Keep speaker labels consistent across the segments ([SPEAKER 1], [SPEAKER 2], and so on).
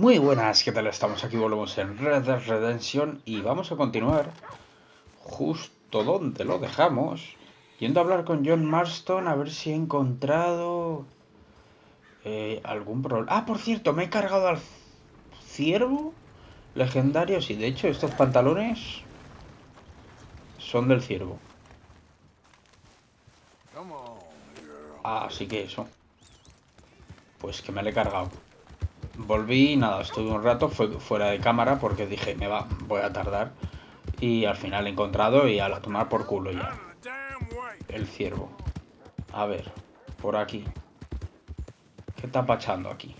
[SPEAKER 1] Muy buenas, ¿qué tal? Estamos aquí, volvemos en Red Dead Redemption y vamos a continuar justo donde lo dejamos, yendo a hablar con John Marston a ver si he encontrado algún problema. Ah, por cierto, me he cargado al ciervo legendario. Sí, de hecho, estos pantalones son del ciervo. Así que eso, pues que me lo he cargado. Volví y nada, estuve un rato fuera de cámara porque dije, voy a tardar. Y al final he encontrado y a la tomar por culo ya. El ciervo. A ver, por aquí. ¿Qué está pachando aquí?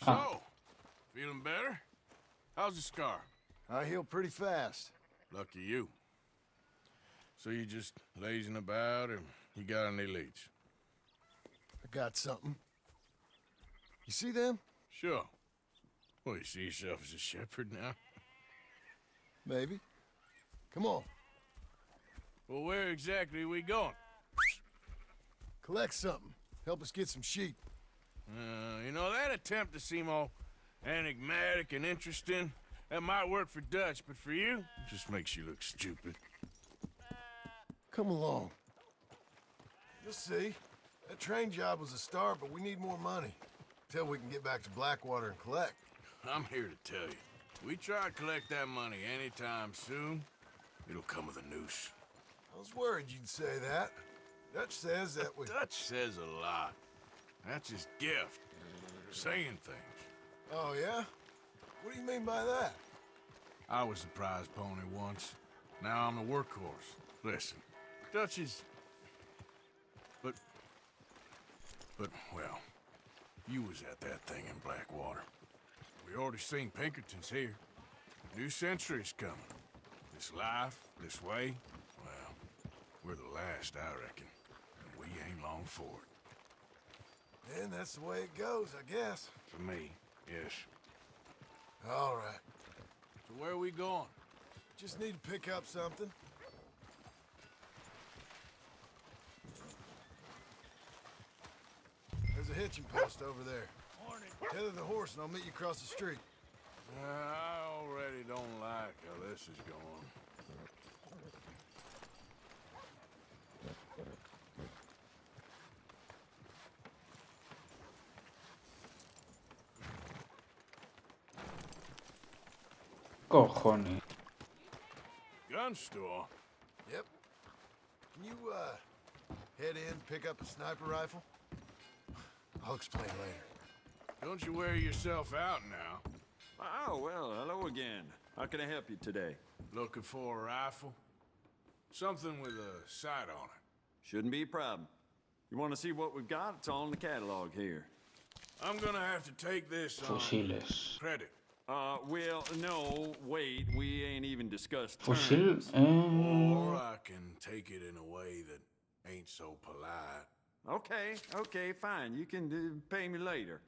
[SPEAKER 1] Ah,
[SPEAKER 2] So, feeling better? How's the scar?
[SPEAKER 3] I heal pretty fast.
[SPEAKER 2] Lucky you. So you just lazing about, or you got any leads?
[SPEAKER 3] I got something. You see them?
[SPEAKER 2] Sure. Well, you see yourself as a shepherd now?
[SPEAKER 3] Maybe. Come on.
[SPEAKER 2] Well, where exactly are we going?
[SPEAKER 3] Collect something. Help us get some sheep.
[SPEAKER 2] You know, that attempt to seem all enigmatic and interesting, that might work for Dutch, but for you, it just makes you look stupid.
[SPEAKER 3] Come along. You'll see. That train job was a start, but we need more money. Till we can get back to Blackwater and collect.
[SPEAKER 2] I'm here to tell you, we try to collect that money anytime soon, it'll come with a noose.
[SPEAKER 3] I was worried you'd say that. Dutch says that we...
[SPEAKER 2] Dutch says a lot. That's his gift. Saying things.
[SPEAKER 3] Oh, yeah? What do you mean by that?
[SPEAKER 2] I was the prize pony once. Now I'm the workhorse. Listen, Dutch is... But, well, you was at that thing in Blackwater. We already seen Pinkertons here. New century's coming. This life, this way, well, we're the last, I reckon. And we ain't long for it.
[SPEAKER 3] And that's the way it goes, I guess.
[SPEAKER 2] For me, yes.
[SPEAKER 3] All right.
[SPEAKER 2] So where are we going?
[SPEAKER 3] Just need to pick up something. There's a hitching post over there.
[SPEAKER 2] Morning.
[SPEAKER 3] Tether the horse and I'll meet you across the street.
[SPEAKER 2] I already don't like how this is going.
[SPEAKER 1] cojones.
[SPEAKER 2] Gun store?
[SPEAKER 3] Yep. Can you, head in, pick up a sniper rifle? I'll explain later.
[SPEAKER 2] Don't you wear yourself out now?
[SPEAKER 4] Oh, well, hello again. How can I help you today?
[SPEAKER 2] Looking for a rifle? Something with a sight on it.
[SPEAKER 4] Shouldn't be a problem. You want to see what we've got? It's all in the catalog here.
[SPEAKER 2] I'm gonna have to take this on
[SPEAKER 1] Fusiles.
[SPEAKER 2] credit.
[SPEAKER 4] Well, no, wait. We ain't even discussed
[SPEAKER 1] Fusil.
[SPEAKER 4] terms.
[SPEAKER 2] Or I can take it in a way that ain't so polite.
[SPEAKER 4] Okay, fine. You can pay me later.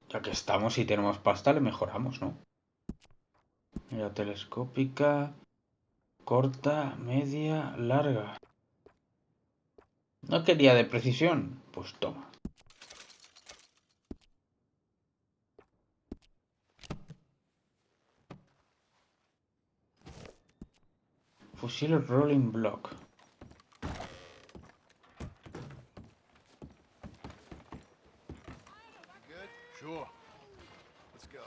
[SPEAKER 1] Ya que estamos y tenemos pasta, le mejoramos, ¿no? Mira, telescópica. Corta, media, larga. ¿No quería de precisión? Pues toma. Fusil Rolling Block.
[SPEAKER 3] Good?
[SPEAKER 2] Sure.
[SPEAKER 3] Let's go.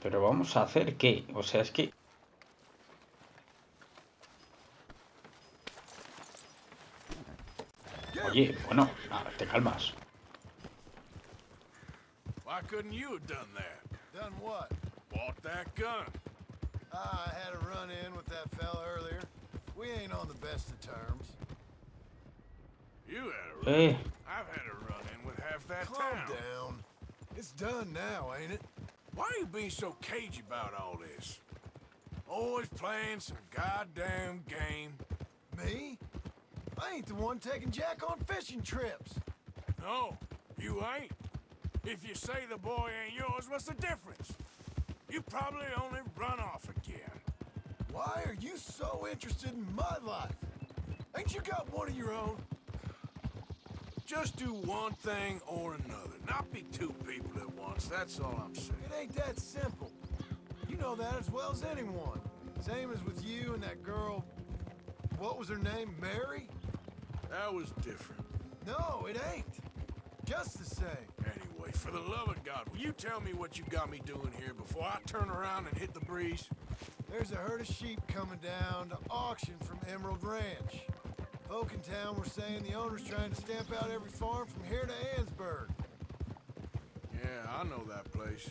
[SPEAKER 1] Pero vamos a hacer qué? O sea, es que... Oye, bueno, te calmas.
[SPEAKER 2] Why couldn't you have done that?
[SPEAKER 3] Done what?
[SPEAKER 2] Bought that gun.
[SPEAKER 3] I had a run-in with that fella earlier. We ain't on the best of terms.
[SPEAKER 2] You had a run.
[SPEAKER 1] Eh,
[SPEAKER 2] I've had a run-in with half that
[SPEAKER 3] Calm
[SPEAKER 2] town.
[SPEAKER 3] down. It's done now, ain't it?
[SPEAKER 2] Why are you being so cagey about all this? Always playing some goddamn game.
[SPEAKER 3] Me? I ain't the one taking Jack on fishing trips.
[SPEAKER 2] No, you ain't. If you say the boy ain't yours, what's the difference? You probably only run off again.
[SPEAKER 3] Why are you so interested in my life? Ain't you got one of your own?
[SPEAKER 2] Just do one thing or another. Not be two people at once, that's all I'm saying.
[SPEAKER 3] It ain't that simple. You know that as well as anyone. Same as with you and that girl... What was her name? Mary?
[SPEAKER 2] That was different.
[SPEAKER 3] No, it ain't. Just the same.
[SPEAKER 2] Anyway, for the love of God, will you tell me what you got me doing here before I turn around and hit the breeze?
[SPEAKER 3] There's a herd of sheep coming down to auction from Emerald Ranch. Folk in town were saying the owner's trying to stamp out every farm from here to Ansburg.
[SPEAKER 2] Yeah, I know that place.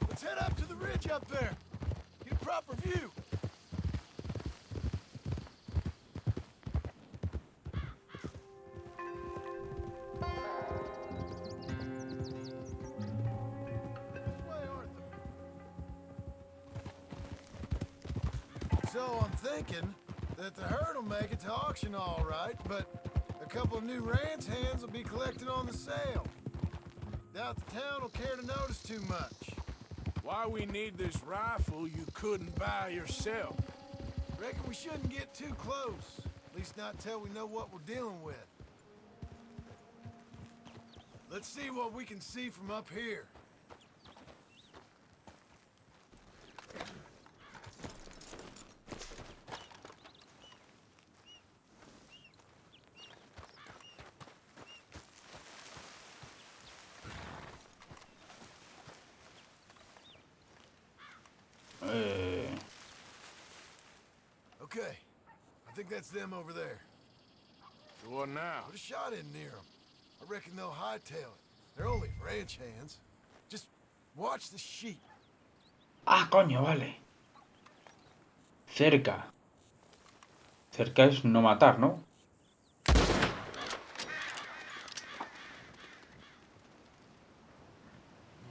[SPEAKER 3] Let's head up to the ridge up there. Get a proper view. This way, Arthur. So I'm thinking that the herd will make it to auction all right, but a couple of new ranch hands will be collected on the sale. Doubt the town will care to notice too much.
[SPEAKER 2] Why we need this rifle you couldn't buy yourself?
[SPEAKER 3] Reckon we shouldn't get too close. At least not till we know what we're dealing with. Let's see what we can see from up here. Okay, I think that's them over there.
[SPEAKER 2] So what now?
[SPEAKER 3] Put a shot in near them. I reckon they'll hightail it. They're only ranch hands. Just watch the sheep.
[SPEAKER 1] Ah, coño, vale. Cerca. Cerca es no matar, ¿no?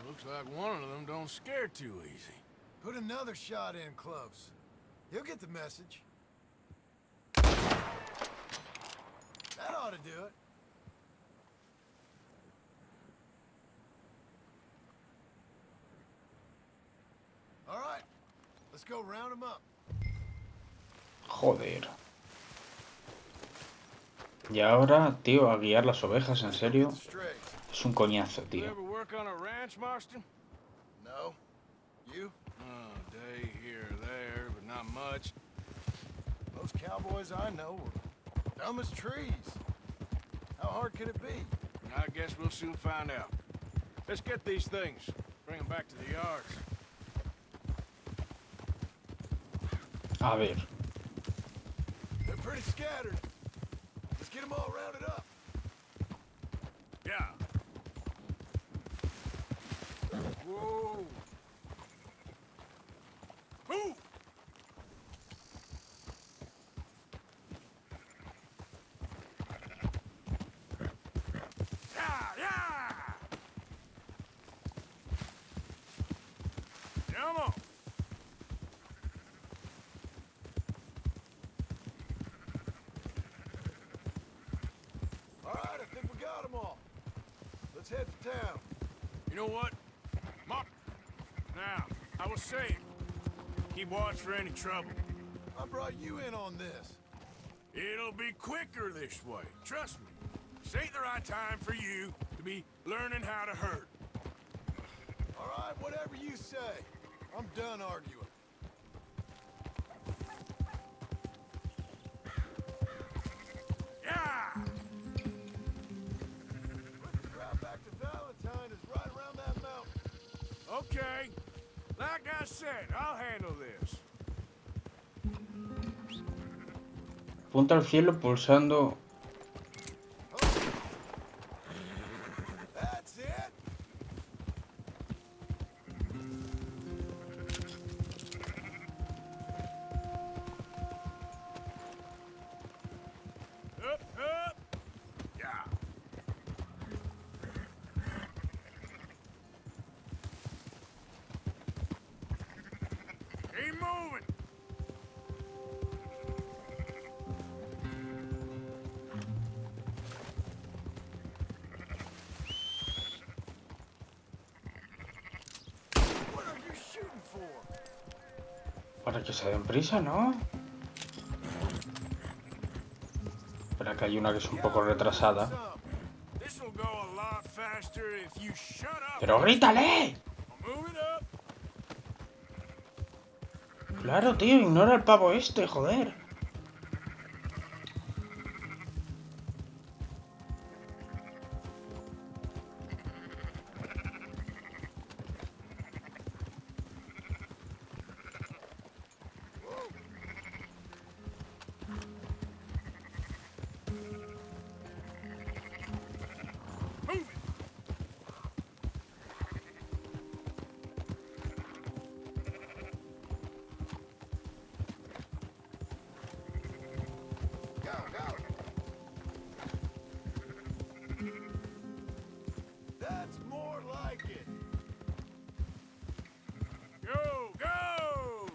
[SPEAKER 2] Looks like one of them don't scare too easy.
[SPEAKER 3] Put another shot in close. You'll get the message. That ought to do it. All right, let's go round them up.
[SPEAKER 1] Joder. Y ahora, tío, a guiar las ovejas, ¿en serio?
[SPEAKER 3] Straight.
[SPEAKER 1] Es un coñazo,
[SPEAKER 2] You
[SPEAKER 1] tío.
[SPEAKER 2] ever work on a ranch, Marston?
[SPEAKER 3] No. You?
[SPEAKER 2] Day here or there, but not much.
[SPEAKER 3] Most cowboys I know are dumb as trees. How hard could it be?
[SPEAKER 2] I guess we'll soon find out. Let's get these things. Bring them back to the yards.
[SPEAKER 1] A ver.
[SPEAKER 3] They're pretty scattered. Let's get them all rounded up.
[SPEAKER 2] Yeah. Whoa. Move! Yeah, yeah! Come on.
[SPEAKER 3] All right, I think we got them all. Let's head to town.
[SPEAKER 2] You know what? Mark. Now, I was saying, keep watch for any trouble.
[SPEAKER 3] I brought you in on this.
[SPEAKER 2] It'll be quicker this way. Trust me. This ain't the right time for you to be learning how to herd.
[SPEAKER 3] All right, whatever you say. I'm done arguing.
[SPEAKER 2] Yeah!
[SPEAKER 3] Quickest route back to Valentine is right around that mountain.
[SPEAKER 2] Okay. Like I said, I'll handle this.
[SPEAKER 1] Apunta al cielo pulsando
[SPEAKER 2] Up, up. Yeah. Keep moving.
[SPEAKER 3] What are you shooting for?
[SPEAKER 1] Para que se den prisa, ¿no? Espera, que hay una que es un poco retrasada.
[SPEAKER 2] This'll go a lot faster if you shut up.
[SPEAKER 1] ¡Pero grítale!
[SPEAKER 2] Move it up.
[SPEAKER 1] Claro, tío, ignora el pavo este, joder.
[SPEAKER 2] Move it.
[SPEAKER 3] Go, go! That's more like it.
[SPEAKER 2] Go, go.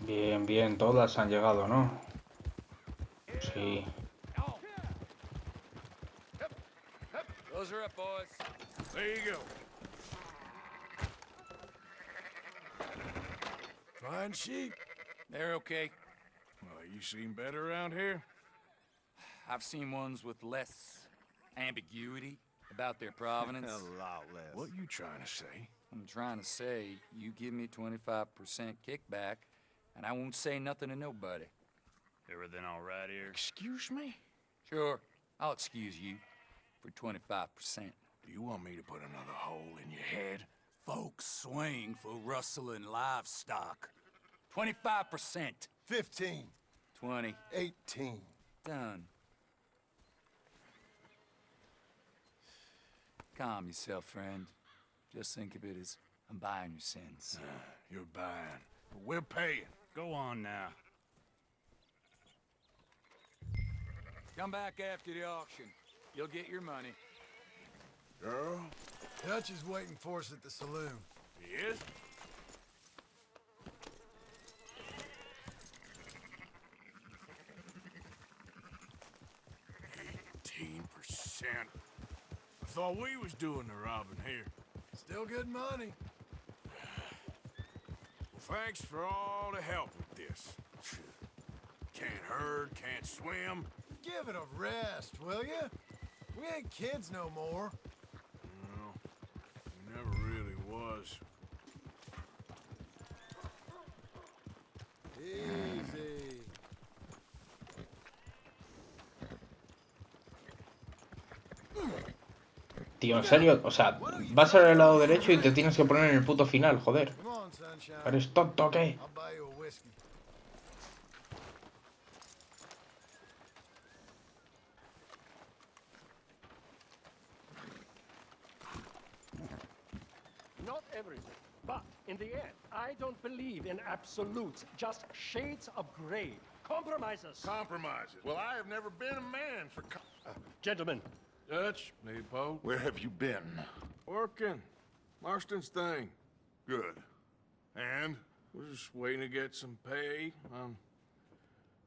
[SPEAKER 1] Bien, bien, todas han llegado, ¿no? Sí.
[SPEAKER 5] Those are up, boys.
[SPEAKER 2] There you go.
[SPEAKER 3] Fine sheep.
[SPEAKER 5] They're okay.
[SPEAKER 2] Well, you seem better around here.
[SPEAKER 5] I've seen ones with less ambiguity about their provenance.
[SPEAKER 4] A lot less.
[SPEAKER 2] What you trying to say?
[SPEAKER 5] I'm trying to say, you give me 25% kickback, and I won't say nothing to nobody.
[SPEAKER 6] Everything all right here?
[SPEAKER 2] Excuse me?
[SPEAKER 5] Sure, I'll excuse you for 25%.
[SPEAKER 2] Do you want me to put another hole in your head?
[SPEAKER 5] Folks swing for rustling livestock. 25%.
[SPEAKER 3] 15.
[SPEAKER 5] 20.
[SPEAKER 3] 18.
[SPEAKER 5] Done. Calm yourself, friend. Just think of it as I'm buying your sins.
[SPEAKER 2] You're buying, but we're paying.
[SPEAKER 6] Go on now.
[SPEAKER 5] Come back after the auction. You'll get your money.
[SPEAKER 2] Girl,
[SPEAKER 3] Dutch is waiting for us at the saloon.
[SPEAKER 2] he is? %. I thought we was doing the robbing here.
[SPEAKER 3] Still good money.
[SPEAKER 2] Well, thanks for all the help with this. Can't herd, can't swim.
[SPEAKER 3] Give it a rest, will ya? We ain't kids no more.
[SPEAKER 2] No, never really was.
[SPEAKER 3] Easy.
[SPEAKER 1] Tío, en serio, o sea, vas al lado derecho y te tienes que poner en el puto final, joder.
[SPEAKER 3] Come on, sunshine.
[SPEAKER 1] ¿Eres tonto o qué?
[SPEAKER 3] I'll buy you a whiskey.
[SPEAKER 7] Not everything, but in the end, I don't believe in absolutes, just shades of gray. Compromises.
[SPEAKER 8] Compromises. Well, I have never been a man for
[SPEAKER 7] Gentlemen,
[SPEAKER 2] Dutch, Leopold.
[SPEAKER 8] Where have you been?
[SPEAKER 2] Working. Marston's thing.
[SPEAKER 8] Good. And?
[SPEAKER 2] We're just waiting to get some pay on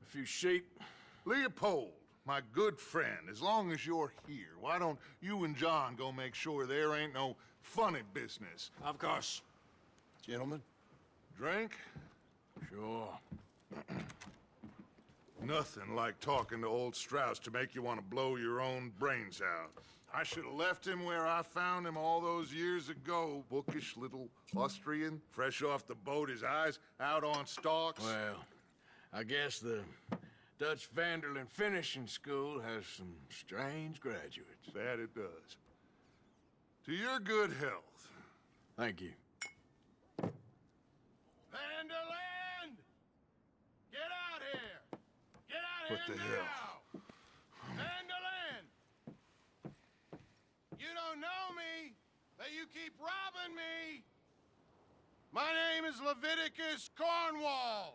[SPEAKER 2] a few sheep.
[SPEAKER 8] Leopold, my good friend, as long as you're here, why don't you and John go make sure there ain't no funny business?
[SPEAKER 2] Of course.
[SPEAKER 3] Gentlemen.
[SPEAKER 8] Drink?
[SPEAKER 2] Sure.
[SPEAKER 8] Nothing like talking to old Strauss to make you want to blow your own brains out. I should have left him where I found him all those years ago. Bookish little Austrian, fresh off the boat, his eyes out on stalks.
[SPEAKER 2] Well, I guess the Dutch Vanderlyn Finishing School has some strange graduates.
[SPEAKER 8] That it does. To your good health.
[SPEAKER 2] Thank you.
[SPEAKER 3] Vanderland! Get out here! Get out
[SPEAKER 8] What
[SPEAKER 3] here
[SPEAKER 8] the
[SPEAKER 3] now!
[SPEAKER 8] hell?
[SPEAKER 3] Vanderland! that you keep robbing me. My name is Leviticus Cornwall.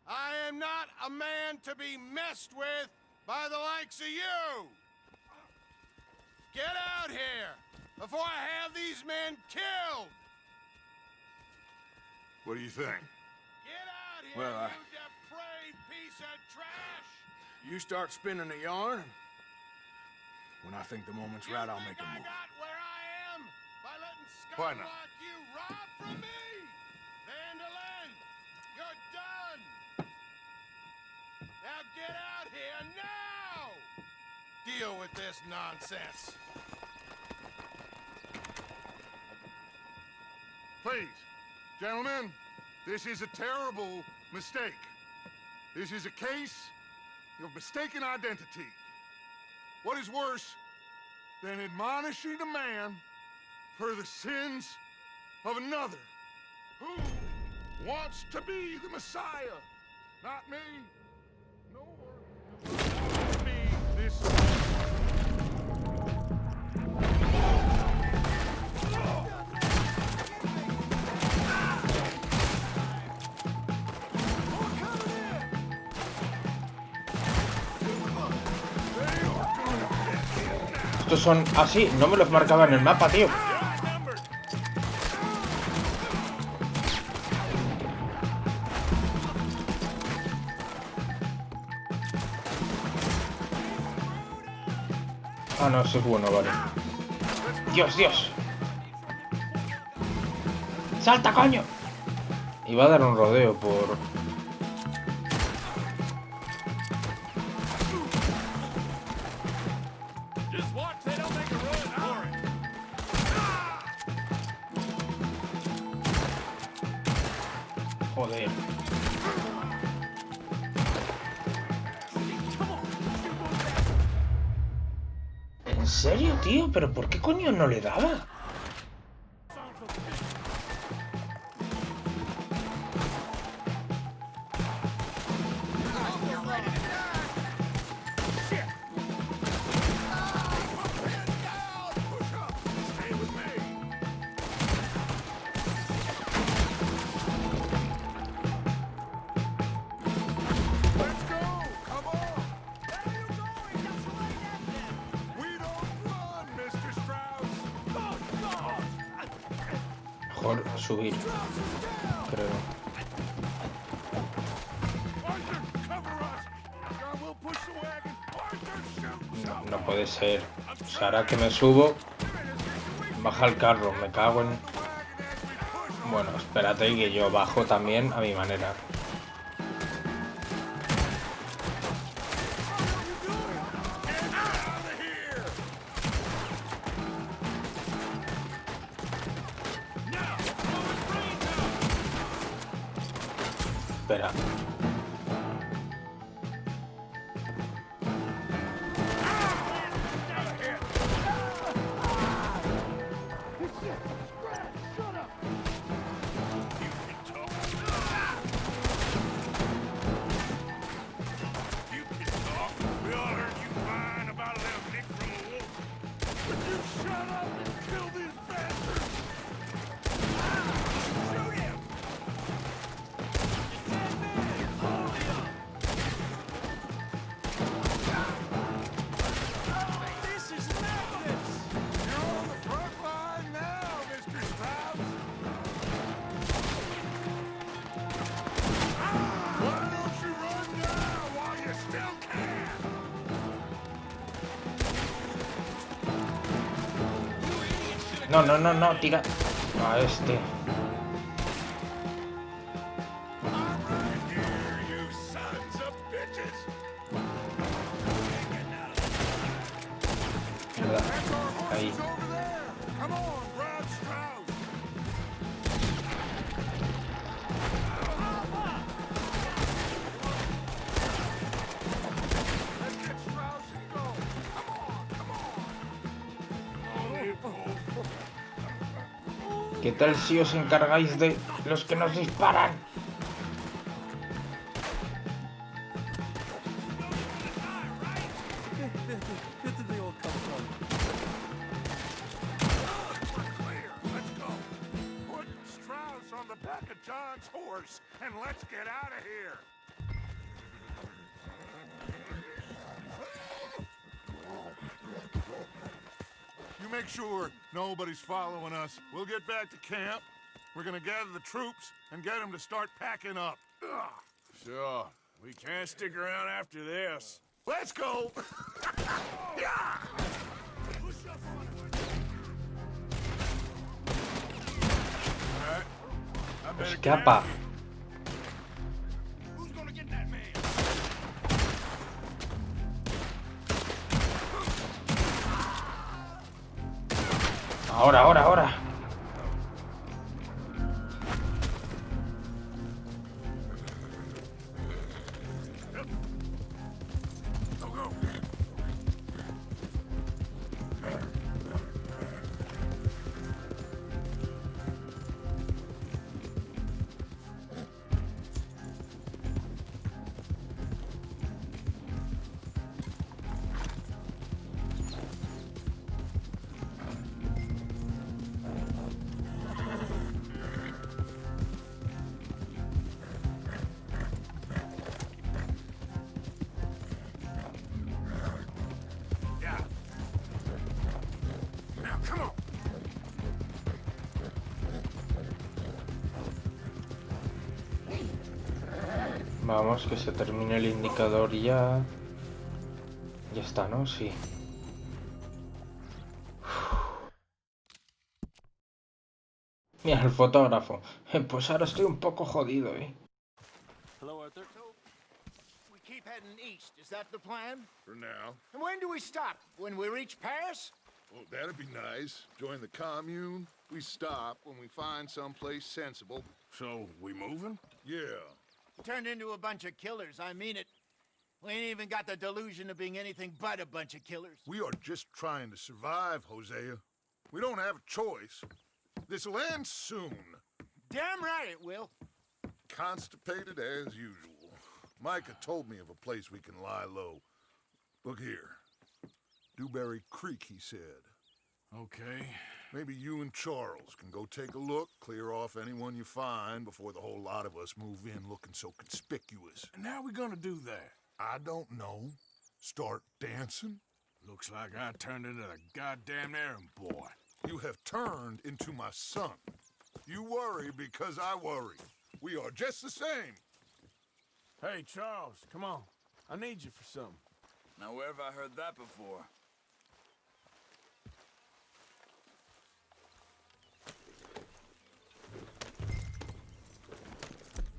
[SPEAKER 3] I am not a man to be messed with by the likes of you. Get out here before I have these men killed.
[SPEAKER 8] What do you think?
[SPEAKER 3] Get out here,
[SPEAKER 2] Well,
[SPEAKER 3] you depraved piece of trash.
[SPEAKER 2] You start spinning the yarn. When I think the moment's right, I'll make a
[SPEAKER 3] I
[SPEAKER 2] move.
[SPEAKER 3] got where I am by letting
[SPEAKER 8] Why
[SPEAKER 3] scum
[SPEAKER 8] not?
[SPEAKER 3] like you rob from me. Vandalin, you're done. Now get out here now. Deal with this nonsense.
[SPEAKER 8] Please, gentlemen, this is a terrible mistake. This is a case of mistaken identity. What is worse than admonishing a man for the sins of another who wants to be the Messiah? Not me, nor will be this.
[SPEAKER 1] Estos son así, no me los marcaba en el mapa, tío. Ah, no, ese es bueno, vale. Dios, Dios. ¡Salta, coño! Iba a dar un rodeo por... Joder. ¿En serio, tío? ¿Pero por qué coño no le daba? Mejor subir, creo. No, no puede ser. O sea, ahora que me subo, baja el carro, me cago en... Bueno, espérate que yo bajo también a mi manera. Espera. No, no, no, no, tira a este. Mierda. Ahí. ¿Qué tal si os encargáis de los que nos disparan?
[SPEAKER 8] the back of John's horse and let's get out of here. You make sure nobody's following us. We'll get back to camp. We're gonna gather the troops and get them to start packing up. Ugh.
[SPEAKER 2] Sure. We can't stick around after this.
[SPEAKER 8] Let's go! Yeah!
[SPEAKER 2] Alright. I better get
[SPEAKER 1] Escapa.
[SPEAKER 2] out of here. Who's gonna get that man?
[SPEAKER 1] Ahora, ahora, ahora.
[SPEAKER 2] Go, go. Yeah. Now, come on.
[SPEAKER 1] Vamos, que se termine el indicador ya. Ya está, ¿no? Sí. Mira, el fotógrafo. Pues ahora estoy un poco jodido, ¿eh?
[SPEAKER 3] Hello, Arthur.
[SPEAKER 9] We keep heading east. Is that the plan?
[SPEAKER 8] For now.
[SPEAKER 9] And when do we stop? When we reach Paris?
[SPEAKER 8] Oh, that'd be nice. Join the commune. We stop when we find someplace sensible.
[SPEAKER 2] So, we moving?
[SPEAKER 8] Yeah.
[SPEAKER 9] Turned into a bunch of killers. I mean it. We ain't even got the delusion of being anything but a bunch of killers.
[SPEAKER 8] We are just trying to survive, Hosea. We don't have a choice. This'll end soon.
[SPEAKER 9] Damn right it will.
[SPEAKER 8] Constipated as usual. Micah told me of a place we can lie low. Look here. Dewberry Creek, he said.
[SPEAKER 2] Okay.
[SPEAKER 8] Maybe you and Charles can go take a look, clear off anyone you find before the whole lot of us move in looking so conspicuous.
[SPEAKER 2] And how we gonna do that?
[SPEAKER 8] I don't know. Start dancing?
[SPEAKER 2] Looks like I turned into the goddamn errand boy.
[SPEAKER 8] You have turned into my son. You worry because I worry. We are just the same.
[SPEAKER 2] Hey, Charles, come on. I need you for something.
[SPEAKER 5] Now, where have I heard that before?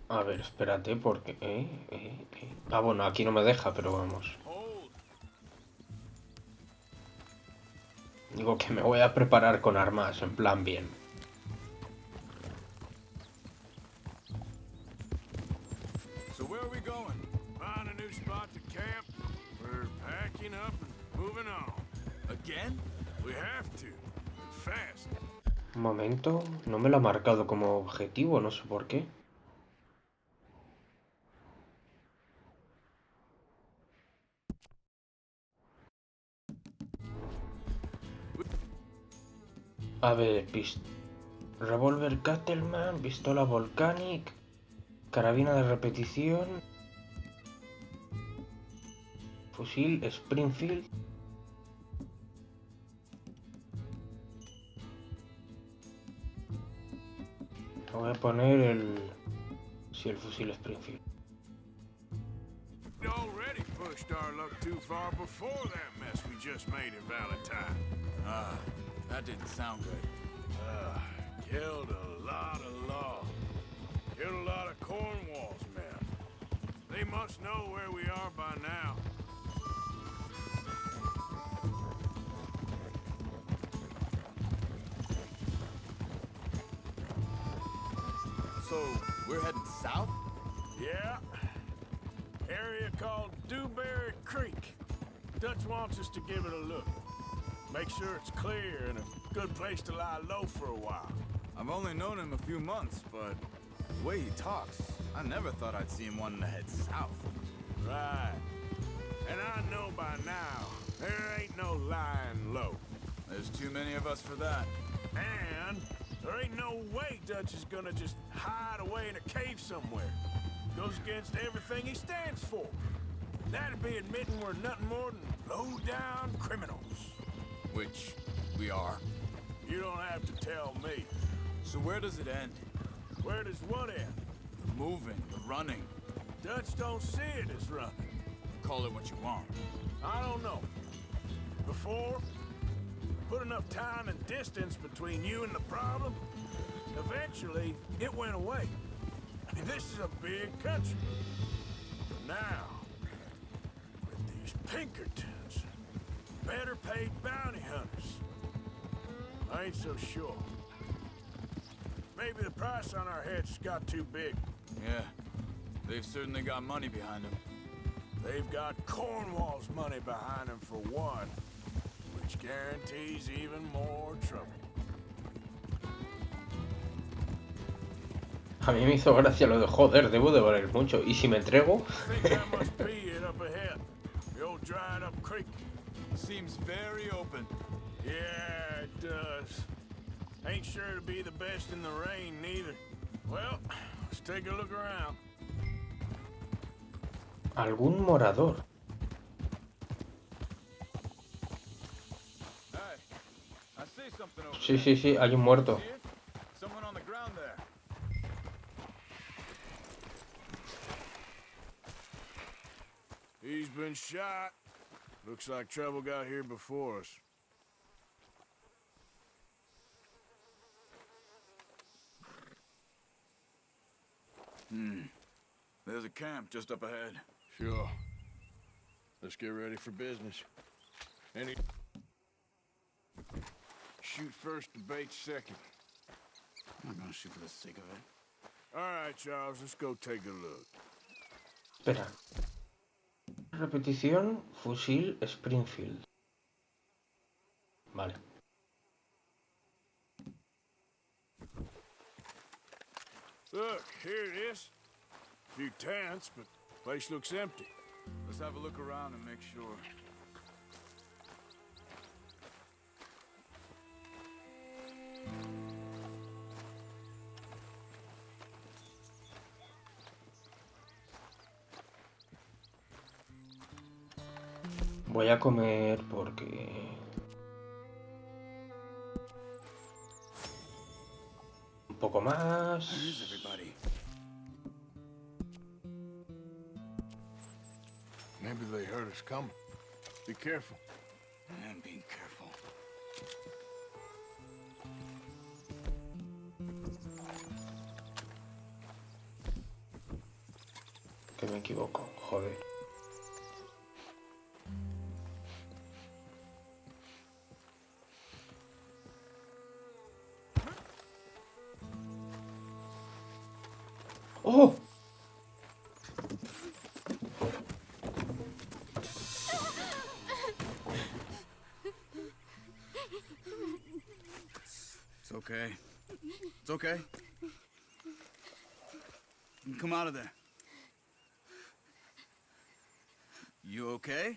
[SPEAKER 1] A ver, espérate, porque... Ah, bueno, aquí no me deja, pero vamos.
[SPEAKER 2] Hold.
[SPEAKER 1] Digo que me voy a preparar con armas, en plan bien.
[SPEAKER 2] So where are we going? Find a new spot to camp. We're packing up and moving on. Again? We have to. And fast.
[SPEAKER 1] Un momento, no me lo ha marcado como objetivo, no sé por qué. A ver, revólver Cattleman, pistola Volcanic, carabina de repetición, fusil Springfield. Voy a poner el... Sí, el fusil Springfield.
[SPEAKER 2] We already pushed our luck too far before that mess we just made in Valentine.
[SPEAKER 5] That didn't sound good.
[SPEAKER 2] Killed a lot of law. Killed a lot of Cornwall's men. They must know where we are by now.
[SPEAKER 5] So, we're heading south?
[SPEAKER 2] Yeah. Area called Dewberry Creek. Dutch wants us to give it a look. Make sure it's clear and a good place to lie low for a while.
[SPEAKER 5] I've only known him a few months, but the way he talks, I never thought I'd see him wanting to head south.
[SPEAKER 2] Right. And I know by now, there ain't no lying low.
[SPEAKER 5] There's too many of us for that.
[SPEAKER 2] And There ain't no way Dutch is gonna just hide away in a cave somewhere. Goes against everything he stands for. That'd be admitting we're nothing more than low-down criminals.
[SPEAKER 5] Which we are.
[SPEAKER 2] You don't have to tell me.
[SPEAKER 5] So where does it end?
[SPEAKER 2] Where does what end?
[SPEAKER 5] The moving, the running.
[SPEAKER 2] Dutch don't see it as running.
[SPEAKER 5] Call it what you want.
[SPEAKER 2] I don't know. Before, put enough time and distance between you and the problem, eventually it went away. I mean, this is a big country. But now, with these Pinkertons, better paid bounty hunters, I ain't so sure. Maybe the price on our heads got too big.
[SPEAKER 5] Yeah, they've certainly got money behind them.
[SPEAKER 2] They've got Cornwall's money behind them for one, which guarantees even more trouble.
[SPEAKER 1] A mí me hizo gracia lo de joder, debo de valer mucho. ¿Y si me entrego?
[SPEAKER 2] I think that must be it up ahead. The old dried up creek.
[SPEAKER 5] Seems very open.
[SPEAKER 2] Yeah, it does. Ain't sure to be the best in the rain, neither. Well, let's take a look around.
[SPEAKER 1] Algún morador.
[SPEAKER 5] Hey, I see something over
[SPEAKER 1] Sí, sí, sí, hay un muerto.
[SPEAKER 5] there. Someone on the ground there.
[SPEAKER 2] He's been shot. Looks like trouble got here before us.
[SPEAKER 5] There's a camp just up ahead.
[SPEAKER 2] Sure. Let's get ready for business. Any... Shoot first, debate second.
[SPEAKER 5] I'm not gonna shoot for the sake of it.
[SPEAKER 2] All right, Charles, let's go take a look.
[SPEAKER 1] Espera. Repetición, fusil Springfield. Vale.
[SPEAKER 2] Look, here it is. Few tents, but place looks empty.
[SPEAKER 5] Let's have a look around and make sure.
[SPEAKER 1] Voy a comer porque... Un poco más...
[SPEAKER 5] Where's everybody?
[SPEAKER 2] Maybe they heard us coming. Be careful.
[SPEAKER 5] I'm being careful.
[SPEAKER 1] Que me equivoco, joder. ¡Oh!
[SPEAKER 5] It's okay. It's okay. You can come out of there. You okay?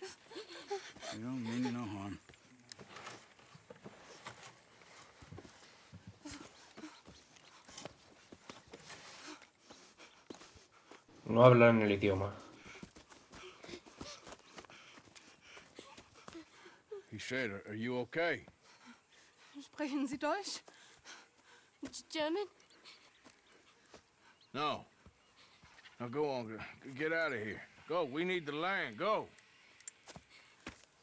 [SPEAKER 5] You don't mean you no harm.
[SPEAKER 1] No hablan el idioma.
[SPEAKER 2] He said, are you okay?
[SPEAKER 10] Sprechen Sie Deutsch? German?
[SPEAKER 2] No. Now go on, get out of here. Go, we need the land, go.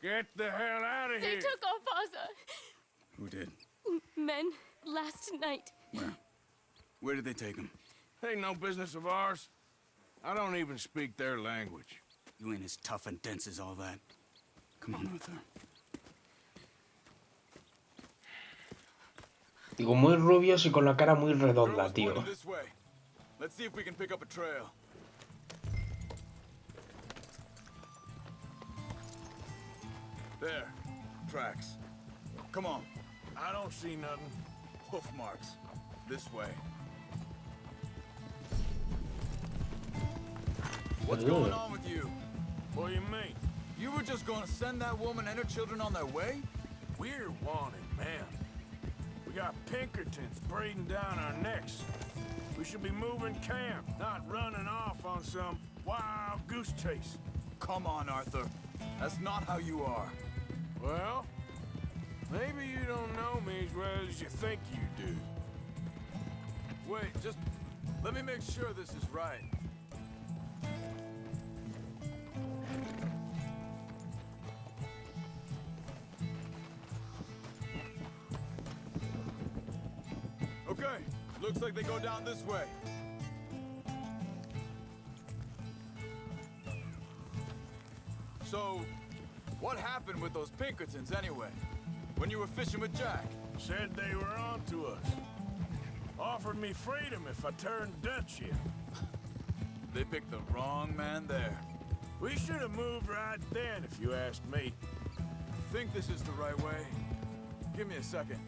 [SPEAKER 2] Get the hell out of
[SPEAKER 10] They
[SPEAKER 2] here.
[SPEAKER 10] took our father.
[SPEAKER 5] Who did?
[SPEAKER 10] Men last night.
[SPEAKER 5] Where? Where did they take him?
[SPEAKER 2] Ain't no business of ours. I don't even speak their language.
[SPEAKER 5] You ain't as tough and dense as all that. Come on, Arthur.
[SPEAKER 1] Digo, muy rubios y con la cara muy
[SPEAKER 5] Girl
[SPEAKER 1] redonda,
[SPEAKER 5] was
[SPEAKER 1] tío.
[SPEAKER 5] pointed this way. Let's see if we can pick up a trail. There. Tracks. Come on.
[SPEAKER 2] I don't see nothing.
[SPEAKER 5] Hoof marks. This way. What's going on with you?
[SPEAKER 2] What do you mean?
[SPEAKER 5] You were just going to send that woman and her children on their way?
[SPEAKER 2] We're wanted, man. We got Pinkertons breathing down our necks. We should be moving camp, not running off on some wild goose chase.
[SPEAKER 5] Come on, Arthur. That's not how you are.
[SPEAKER 2] Well, maybe you don't know me as well as you think you do.
[SPEAKER 5] Wait, just let me make sure this is right. Okay, looks like they go down this way. So, what happened with those Pinkertons anyway? When you were fishing with Jack?
[SPEAKER 2] Said they were on to us. Offered me freedom if I turned Dutch in.
[SPEAKER 5] They picked the wrong man there.
[SPEAKER 2] We should have moved right then, if you ask me.
[SPEAKER 5] Think this is the right way? Give me a second.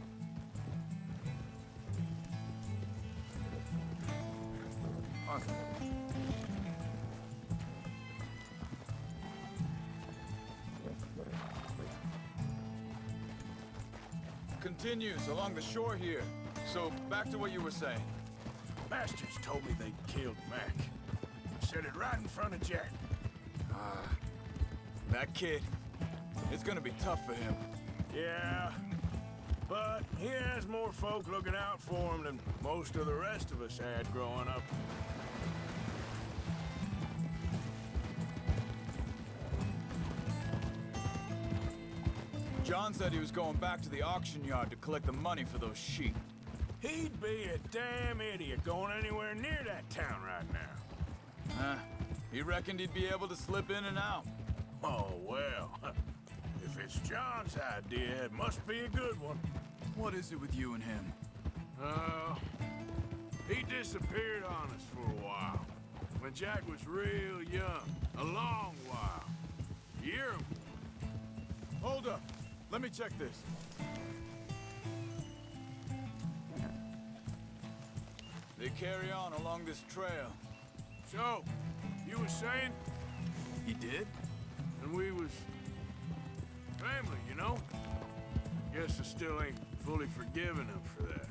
[SPEAKER 5] Arthur. Continues along the shore here. So, back to what you were saying.
[SPEAKER 2] Bastards told me they killed Mac. Said it right in front of Jack.
[SPEAKER 5] That kid, it's gonna be tough for him.
[SPEAKER 2] Yeah, but he has more folk looking out for him than most of the rest of us had growing up.
[SPEAKER 5] John said he was going back to the auction yard to collect the money for those sheep.
[SPEAKER 2] He'd be a damn idiot going anywhere near that town right now.
[SPEAKER 5] He reckoned he'd be able to slip in and out.
[SPEAKER 2] Oh, well. If it's John's idea, it must be a good one.
[SPEAKER 5] What is it with you and him?
[SPEAKER 2] He disappeared on us for a while. When Jack was real young. A long while. Year.
[SPEAKER 5] Hold up. Let me check this. They carry on along this trail.
[SPEAKER 2] So, you were saying?
[SPEAKER 5] He did?
[SPEAKER 2] And we was family, you know? Guess I still ain't fully forgiven him for that.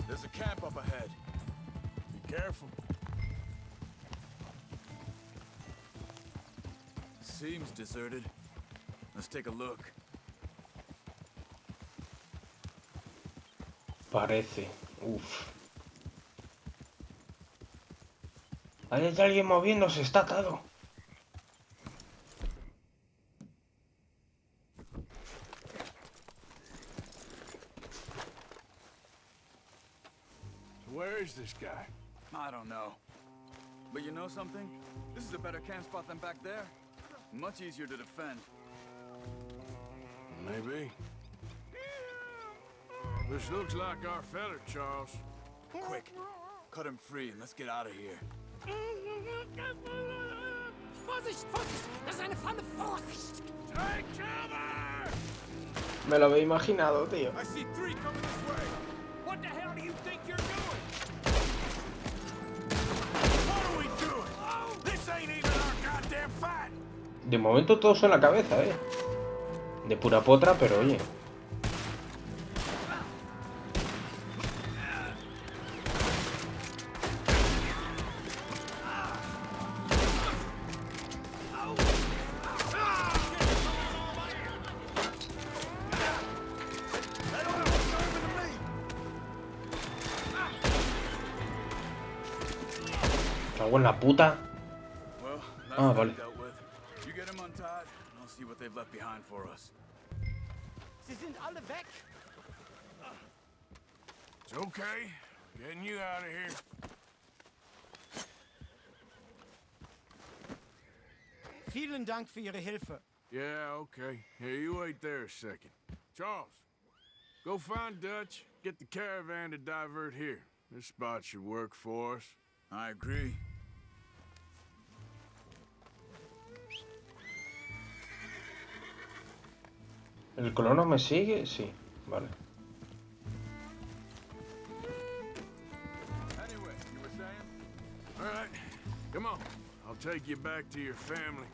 [SPEAKER 5] There's a camp up ahead.
[SPEAKER 2] Be careful.
[SPEAKER 5] Seems deserted. Let's take a look.
[SPEAKER 1] Parece. Uf. Ahí hay alguien moviéndose, está atado.
[SPEAKER 2] So where is this guy?
[SPEAKER 5] I don't know. But you know something? This is a better camp spot than back there. Much easier to defend.
[SPEAKER 2] Maybe. This looks like our feller, Charles.
[SPEAKER 5] Quick, cut him free and let's get out of here.
[SPEAKER 10] Vorsicht, Vorsicht! Das ist eine Falle, Vorsicht!
[SPEAKER 2] Take cover!
[SPEAKER 1] Me lo había imaginado, tío.
[SPEAKER 5] I see three coming this way.
[SPEAKER 2] What the hell do you think you're doing? What are we doing? This ain't even our goddamn fight.
[SPEAKER 1] De momento todos en la cabeza, De pura potra, pero oye. Cago en la puta. Ah, vale.
[SPEAKER 5] You get him untied, and I'll see what they've left behind for us.
[SPEAKER 9] Sie sind alle weg.
[SPEAKER 2] It's okay. Getting you out of here.
[SPEAKER 9] Vielen Dank für Ihre Hilfe.
[SPEAKER 2] Yeah, okay. Here, you wait there a second. Charles, go find Dutch. Get the caravan to divert here. This spot should work for us.
[SPEAKER 5] I agree.
[SPEAKER 1] ¿El colono me sigue? Sí, vale.
[SPEAKER 5] Anyway, you were saying?
[SPEAKER 2] All right, come on. I'll take you back to your family.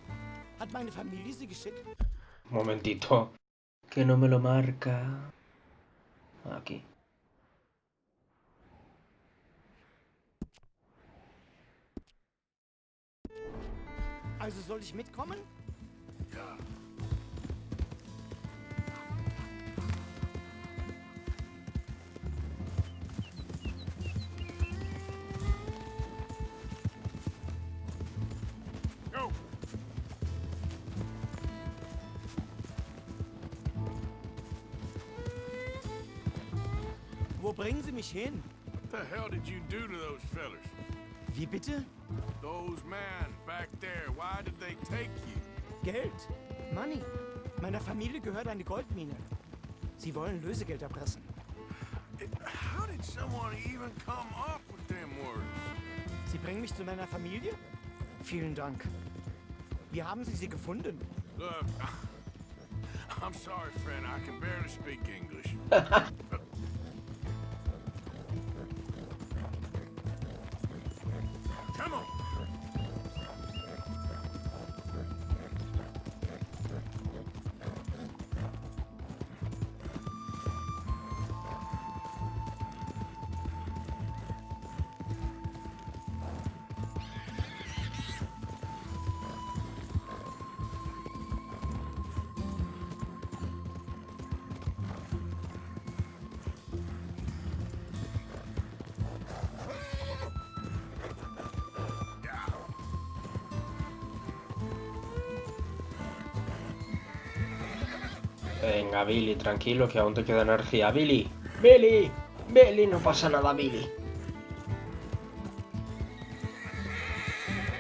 [SPEAKER 10] Hat meine Familie sie geschickt?
[SPEAKER 1] Un momentito. Que no me lo marca. Aquí.
[SPEAKER 10] Also soll ich mitkommen?
[SPEAKER 2] Go!
[SPEAKER 10] Wo bringen Sie mich hin?
[SPEAKER 2] What the hell did you do to those fellers?
[SPEAKER 10] Wie bitte?
[SPEAKER 2] Those men back there, why did they take you?
[SPEAKER 10] Geld. Money. Meiner Familie gehört eine Goldmine. Sie wollen Lösegeld erpressen.
[SPEAKER 2] How did someone even come up with them words?
[SPEAKER 10] Sie bringen mich zu meiner Familie? Vielen Dank. Wie haben Sie sie gefunden?
[SPEAKER 2] Look, I'm sorry, friend. I can barely speak English. Come on.
[SPEAKER 1] Venga, Billy, tranquilo, que aún te queda energía. Billy, Billy, Billy, no pasa nada, Billy.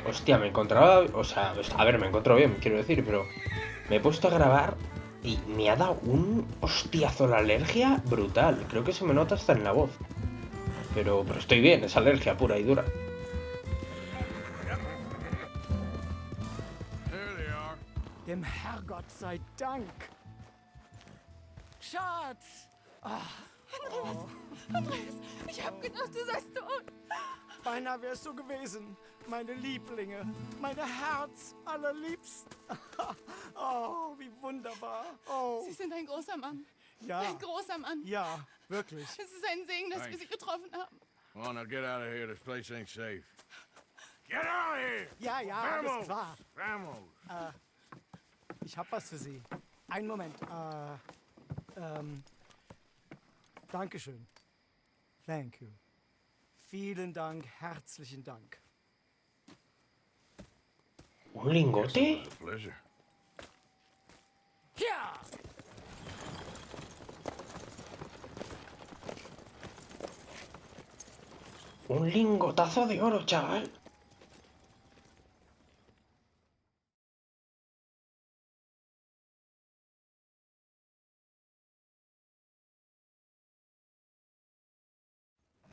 [SPEAKER 1] Hostia, me encontraba... O sea, a ver, me encuentro bien, quiero decir, pero... Me he puesto a grabar y me ha dado un hostiazo la alergia brutal. Creo que se me nota hasta en la voz. Pero estoy bien, es alergia pura y dura.
[SPEAKER 2] There they are.
[SPEAKER 10] Dem Herrgott sei Dank. Schatz!
[SPEAKER 11] Andreas, ich hab gedacht, du seist tot.
[SPEAKER 10] Beinahe wärst du gewesen. Meine Lieblinge. Meine Herz allerliebsten. Oh, wie wunderbar. Oh.
[SPEAKER 11] Sie sind ein großer Mann.
[SPEAKER 10] Ja.
[SPEAKER 11] Ein großer Mann.
[SPEAKER 10] Ja, wirklich.
[SPEAKER 11] Es ist ein Segen, dass wir Sie getroffen haben.
[SPEAKER 2] Come on, now get out of here. This place ain't safe. Get out of here!
[SPEAKER 10] Ja, ja, alles
[SPEAKER 2] Vamos!
[SPEAKER 10] klar.
[SPEAKER 2] Vamos!
[SPEAKER 10] Ich hab was für Sie. Einen Moment. Dankeschön. Thank you. Vielen Dank, herzlichen Dank.
[SPEAKER 1] ¿Un lingote?
[SPEAKER 2] Pleasure.
[SPEAKER 10] Ja!
[SPEAKER 1] Un lingotazo de oro, chaval.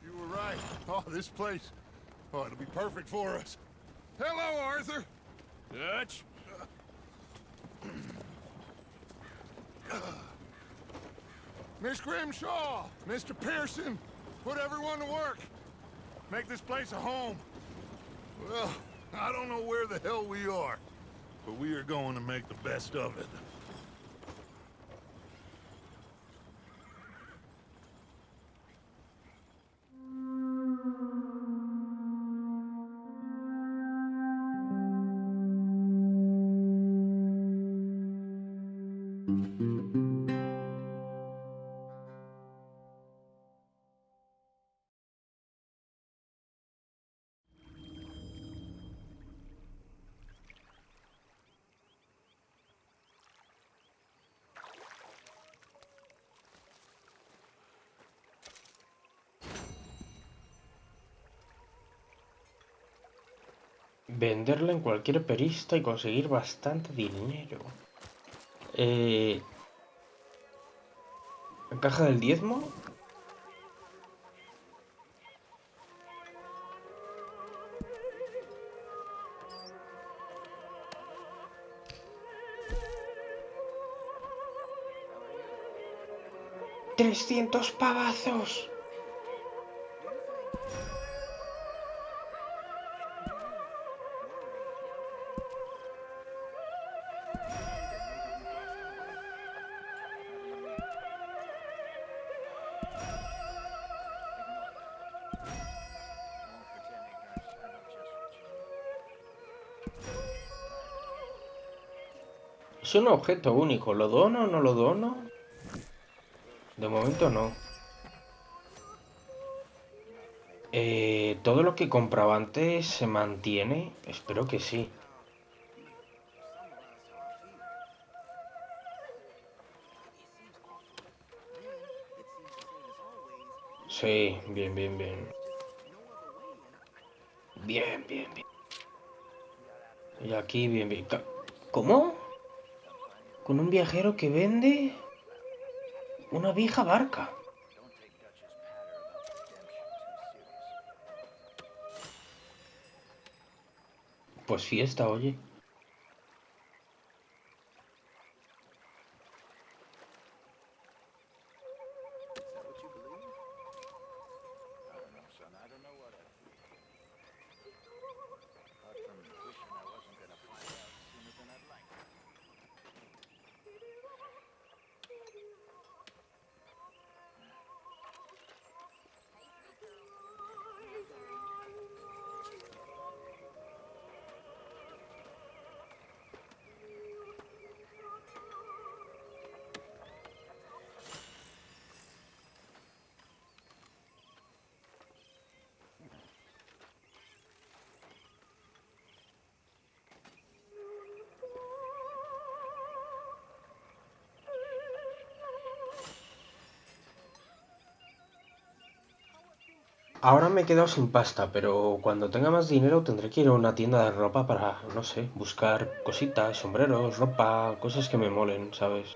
[SPEAKER 8] You were right. Oh, this place. Oh, it'll be perfect for us. Hello, Arthur.
[SPEAKER 2] Dutch?
[SPEAKER 8] Miss Grimshaw, Mr. Pearson, put everyone to work. Make this place a home. Well, I don't know where the hell we are, but we are going to make the best of it.
[SPEAKER 1] Venderla en cualquier perista y conseguir bastante dinero. ¿Caja del diezmo? ¡300 pavazos! Es un objeto único. ¿Lo dono o no lo dono? De momento no. ¿Todo lo que compraba antes se mantiene? Espero que sí. Sí, bien, bien, bien. Bien, bien, bien. Y aquí, bien, bien. ¿Cómo? ¿Con un viajero que vende una vieja barca? Pues fiesta, oye. Ahora me he quedado sin pasta, pero cuando tenga más dinero tendré que ir a una tienda de ropa para, no sé, buscar cositas, sombreros, ropa, cosas que me molen, ¿sabes?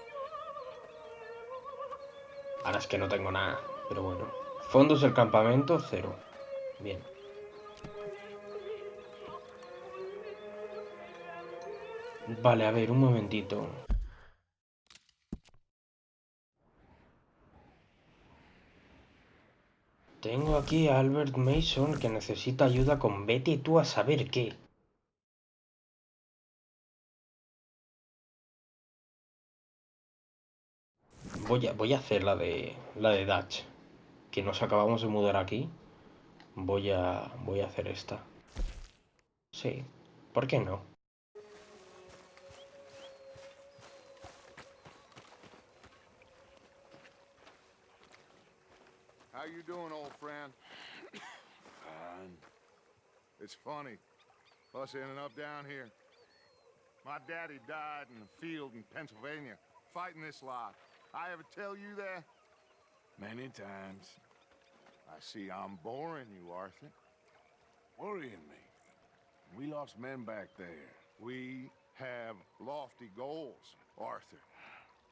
[SPEAKER 1] Ahora es que no tengo nada, pero bueno. Fondos del campamento, cero. Bien. Vale, a ver, un momentito. Tengo aquí a Albert Mason que necesita ayuda con vete tú a saber qué. Voy a hacer la de Dutch. Que nos acabamos de mudar aquí. Voy a hacer esta. Sí, ¿por qué no?
[SPEAKER 8] How you doing, old friend?
[SPEAKER 2] Fine.
[SPEAKER 8] It's funny, us ending up down here. My daddy died in the field in Pennsylvania, fighting this lot. I ever tell you that?
[SPEAKER 2] Many times.
[SPEAKER 8] I see I'm boring you, Arthur.
[SPEAKER 2] Worrying me. We lost men back there.
[SPEAKER 8] We have lofty goals, Arthur.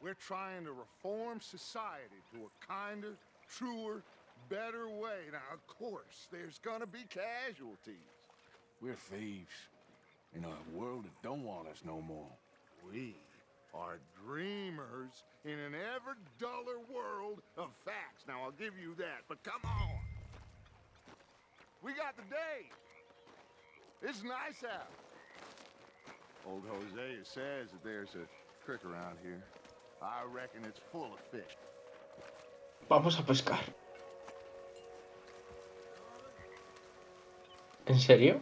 [SPEAKER 8] We're trying to reform society to a kinder, truer, better way. Now, of course, there's gonna be casualties.
[SPEAKER 2] We're thieves. In a world that don't want us no more.
[SPEAKER 8] We are dreamers in an ever duller world of facts. Now, I'll give you that, but come on. We got the day. It's nice out. Old Hosea says that there's a creek around here. I reckon it's full of fish.
[SPEAKER 1] Vamos a pescar. ¿En serio?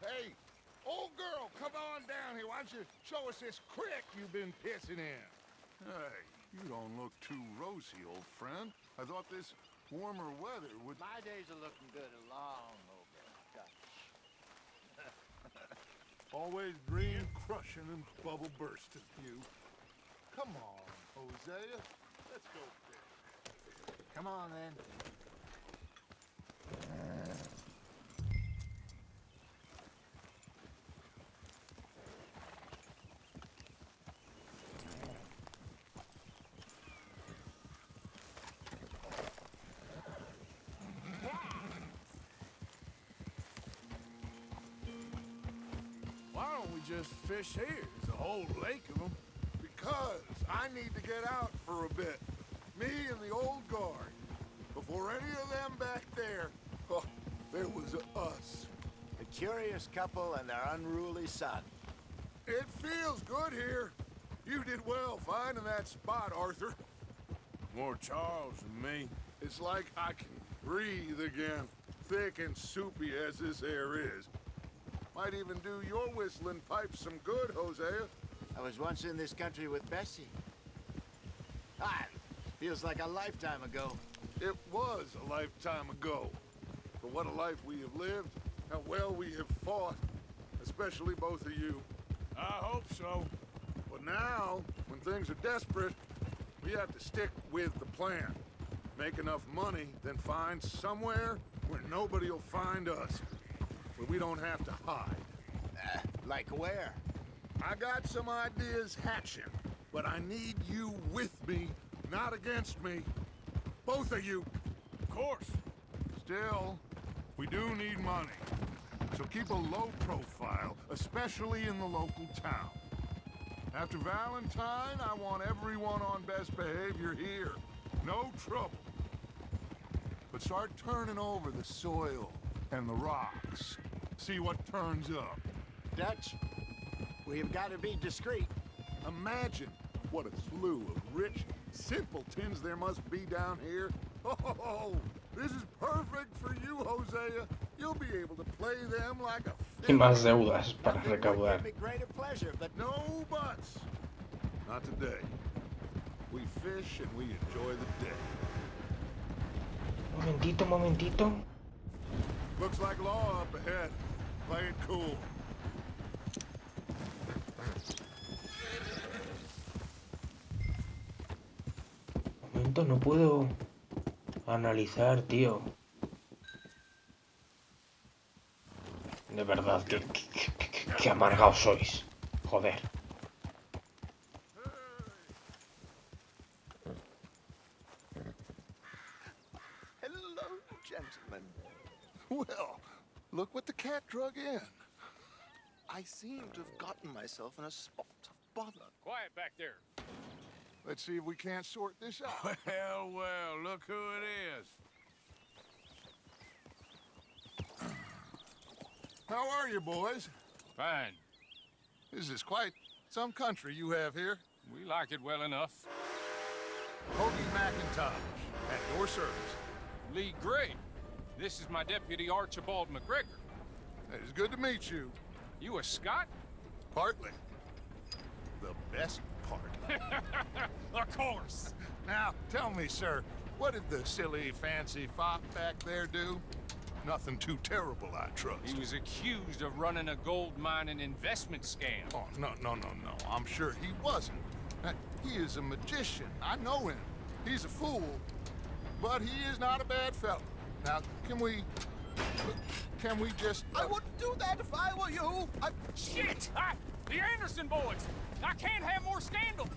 [SPEAKER 8] Hey, old girl, come on down here. Why don't you show us this creek you've been pissing in?
[SPEAKER 2] Hey, you don't look too rosy, old friend. I thought this warmer weather would...
[SPEAKER 9] My days are looking good along over Dutch.
[SPEAKER 8] Always dream crushing and bubble bursting, you. Come on, Hosea. Let's go fish.
[SPEAKER 9] Come on, then.
[SPEAKER 2] Why don't we just fish here? There's a whole lake of them.
[SPEAKER 8] Because I need to get out for a bit. Me and the old guard. Before any of them back there, oh, there was us.
[SPEAKER 9] The curious couple and their unruly son.
[SPEAKER 8] It feels good here. You did well finding that spot, Arthur.
[SPEAKER 2] More Charles than me.
[SPEAKER 8] It's like I can breathe again, thick and soupy as this air is. Might even do your whistling pipes some good, Hosea.
[SPEAKER 9] I was once in this country with Bessie. Ah, feels like a lifetime ago.
[SPEAKER 8] It was a lifetime ago. But what a life we have lived, how well we have fought, especially both of you.
[SPEAKER 2] I hope so.
[SPEAKER 8] But now, when things are desperate, we have to stick with the plan. Make enough money, then find somewhere where nobody will find us. Where we don't have to hide.
[SPEAKER 9] Like where?
[SPEAKER 8] I got some ideas hatching, but I need you with me, not against me. Both of you.
[SPEAKER 2] Of course.
[SPEAKER 8] Still, we do need money. So keep a low profile, especially in the local town. After Valentine, I want everyone on best behavior here. No trouble. But start turning over the soil and the rocks. See what turns up.
[SPEAKER 9] Dutch, we've got to be discreet.
[SPEAKER 8] Imagine what a slew of rich simpletons there must be down here. Oh, this is perfect for you, Hosea. You'll be able to play them like a
[SPEAKER 1] Y más deudas para
[SPEAKER 9] Nothing would
[SPEAKER 1] recaudar.
[SPEAKER 9] give me greater pleasure, but
[SPEAKER 8] No buts. Not today. We fish and we enjoy the day.
[SPEAKER 1] Momentito, momentito.
[SPEAKER 8] Looks like law up ahead. Play it cool.
[SPEAKER 1] Momento, no puedo analizar, tío. De verdad, que amargados sois. Joder.
[SPEAKER 8] Hello, gentlemen. Well, look what the cat drug in.
[SPEAKER 12] I seem to have gotten myself in a spot of bother.
[SPEAKER 2] Quiet back there.
[SPEAKER 8] Let's see if we can't sort this out.
[SPEAKER 2] Well, look who it is.
[SPEAKER 8] How are you, boys?
[SPEAKER 2] Fine.
[SPEAKER 8] This is quite some country you have here.
[SPEAKER 2] We like it well enough.
[SPEAKER 8] Hoagie McIntosh, at your service.
[SPEAKER 2] Lee Gray. This is my deputy Archibald McGregor.
[SPEAKER 8] It is good to meet you.
[SPEAKER 2] You a Scot?
[SPEAKER 8] Partly. The best part.
[SPEAKER 2] Of course.
[SPEAKER 8] Now, tell me, sir, what did the silly, fancy fop back there do? Nothing too terrible, I trust.
[SPEAKER 2] He was accused of running a gold mining investment scam.
[SPEAKER 8] Oh, no. I'm sure he wasn't. He is a magician. I know him. He's a fool. But he is not a bad fellow. Now, can we just...
[SPEAKER 12] I wouldn't do that if I were you.
[SPEAKER 2] Shit! The Anderson boys! I can't have more scandal!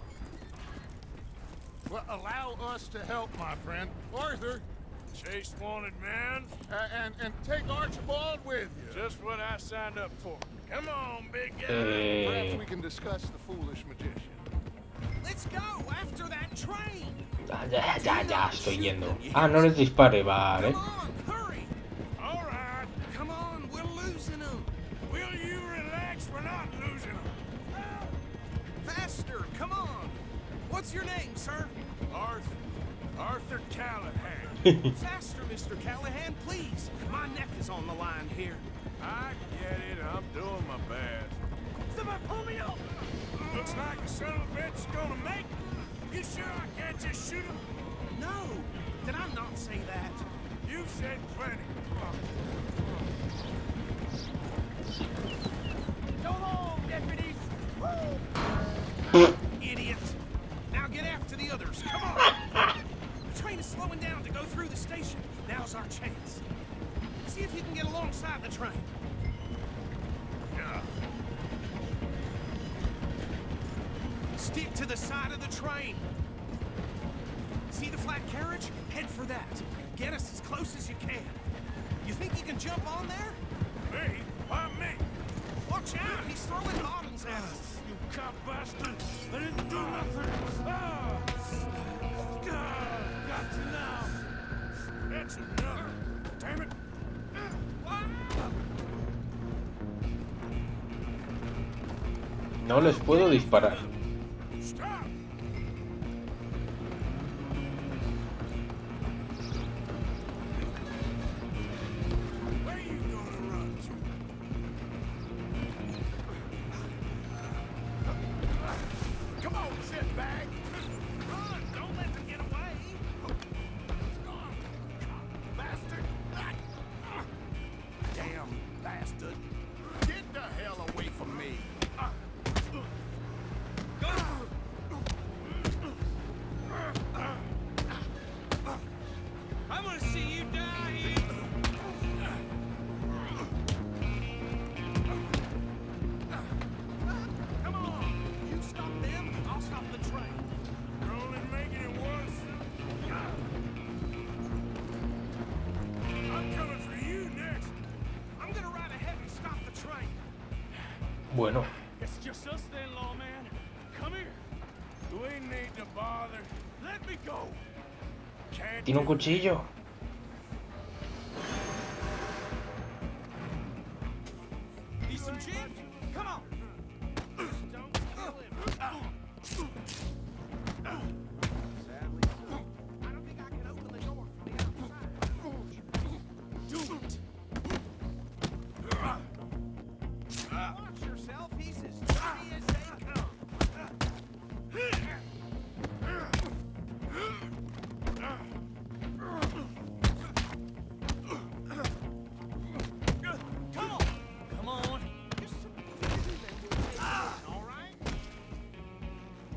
[SPEAKER 8] Well, allow us to help, my friend. Arthur.
[SPEAKER 2] Chase wanted man.
[SPEAKER 8] And take Archibald with you.
[SPEAKER 2] Just what I signed up for. Come on, big guy.
[SPEAKER 8] Perhaps we can discuss the foolish magician.
[SPEAKER 12] Let's go after that train.
[SPEAKER 1] Ya, estoy yendo. Ah, no les dispare, vale.
[SPEAKER 12] Come on, hurry.
[SPEAKER 2] All right.
[SPEAKER 12] Come on, we're losing them.
[SPEAKER 2] Will you relax? We're not losing them.
[SPEAKER 12] Faster, come on. What's your name, sir?
[SPEAKER 2] Arthur Callahan.
[SPEAKER 12] Faster, Mr. Callahan, please. My neck is on the line here.
[SPEAKER 2] I get it. I'm doing my best.
[SPEAKER 12] Somebody pull me up.
[SPEAKER 2] Looks like the son of a bitch is gonna make it. You sure I can't just shoot him?
[SPEAKER 12] No, did I not say that?
[SPEAKER 2] You've said plenty.
[SPEAKER 12] So long, deputies. Idiot. Now get after the others. Come on. The train is slowing down to go through the station. Now's our chance. See if you can get alongside the train.
[SPEAKER 8] Yeah.
[SPEAKER 12] Stick to the side of the train. See the flat carriage? Head for that. Get us as close as you can. You think you can jump on there?
[SPEAKER 2] Me? Why me?
[SPEAKER 12] Watch out! He's throwing bottles at us.
[SPEAKER 2] You cop bastard! I didn't do nothing! Ah! Got to now! That's enough! Damn it!
[SPEAKER 1] No les puedo disparar. Bueno. Tiene un cuchillo.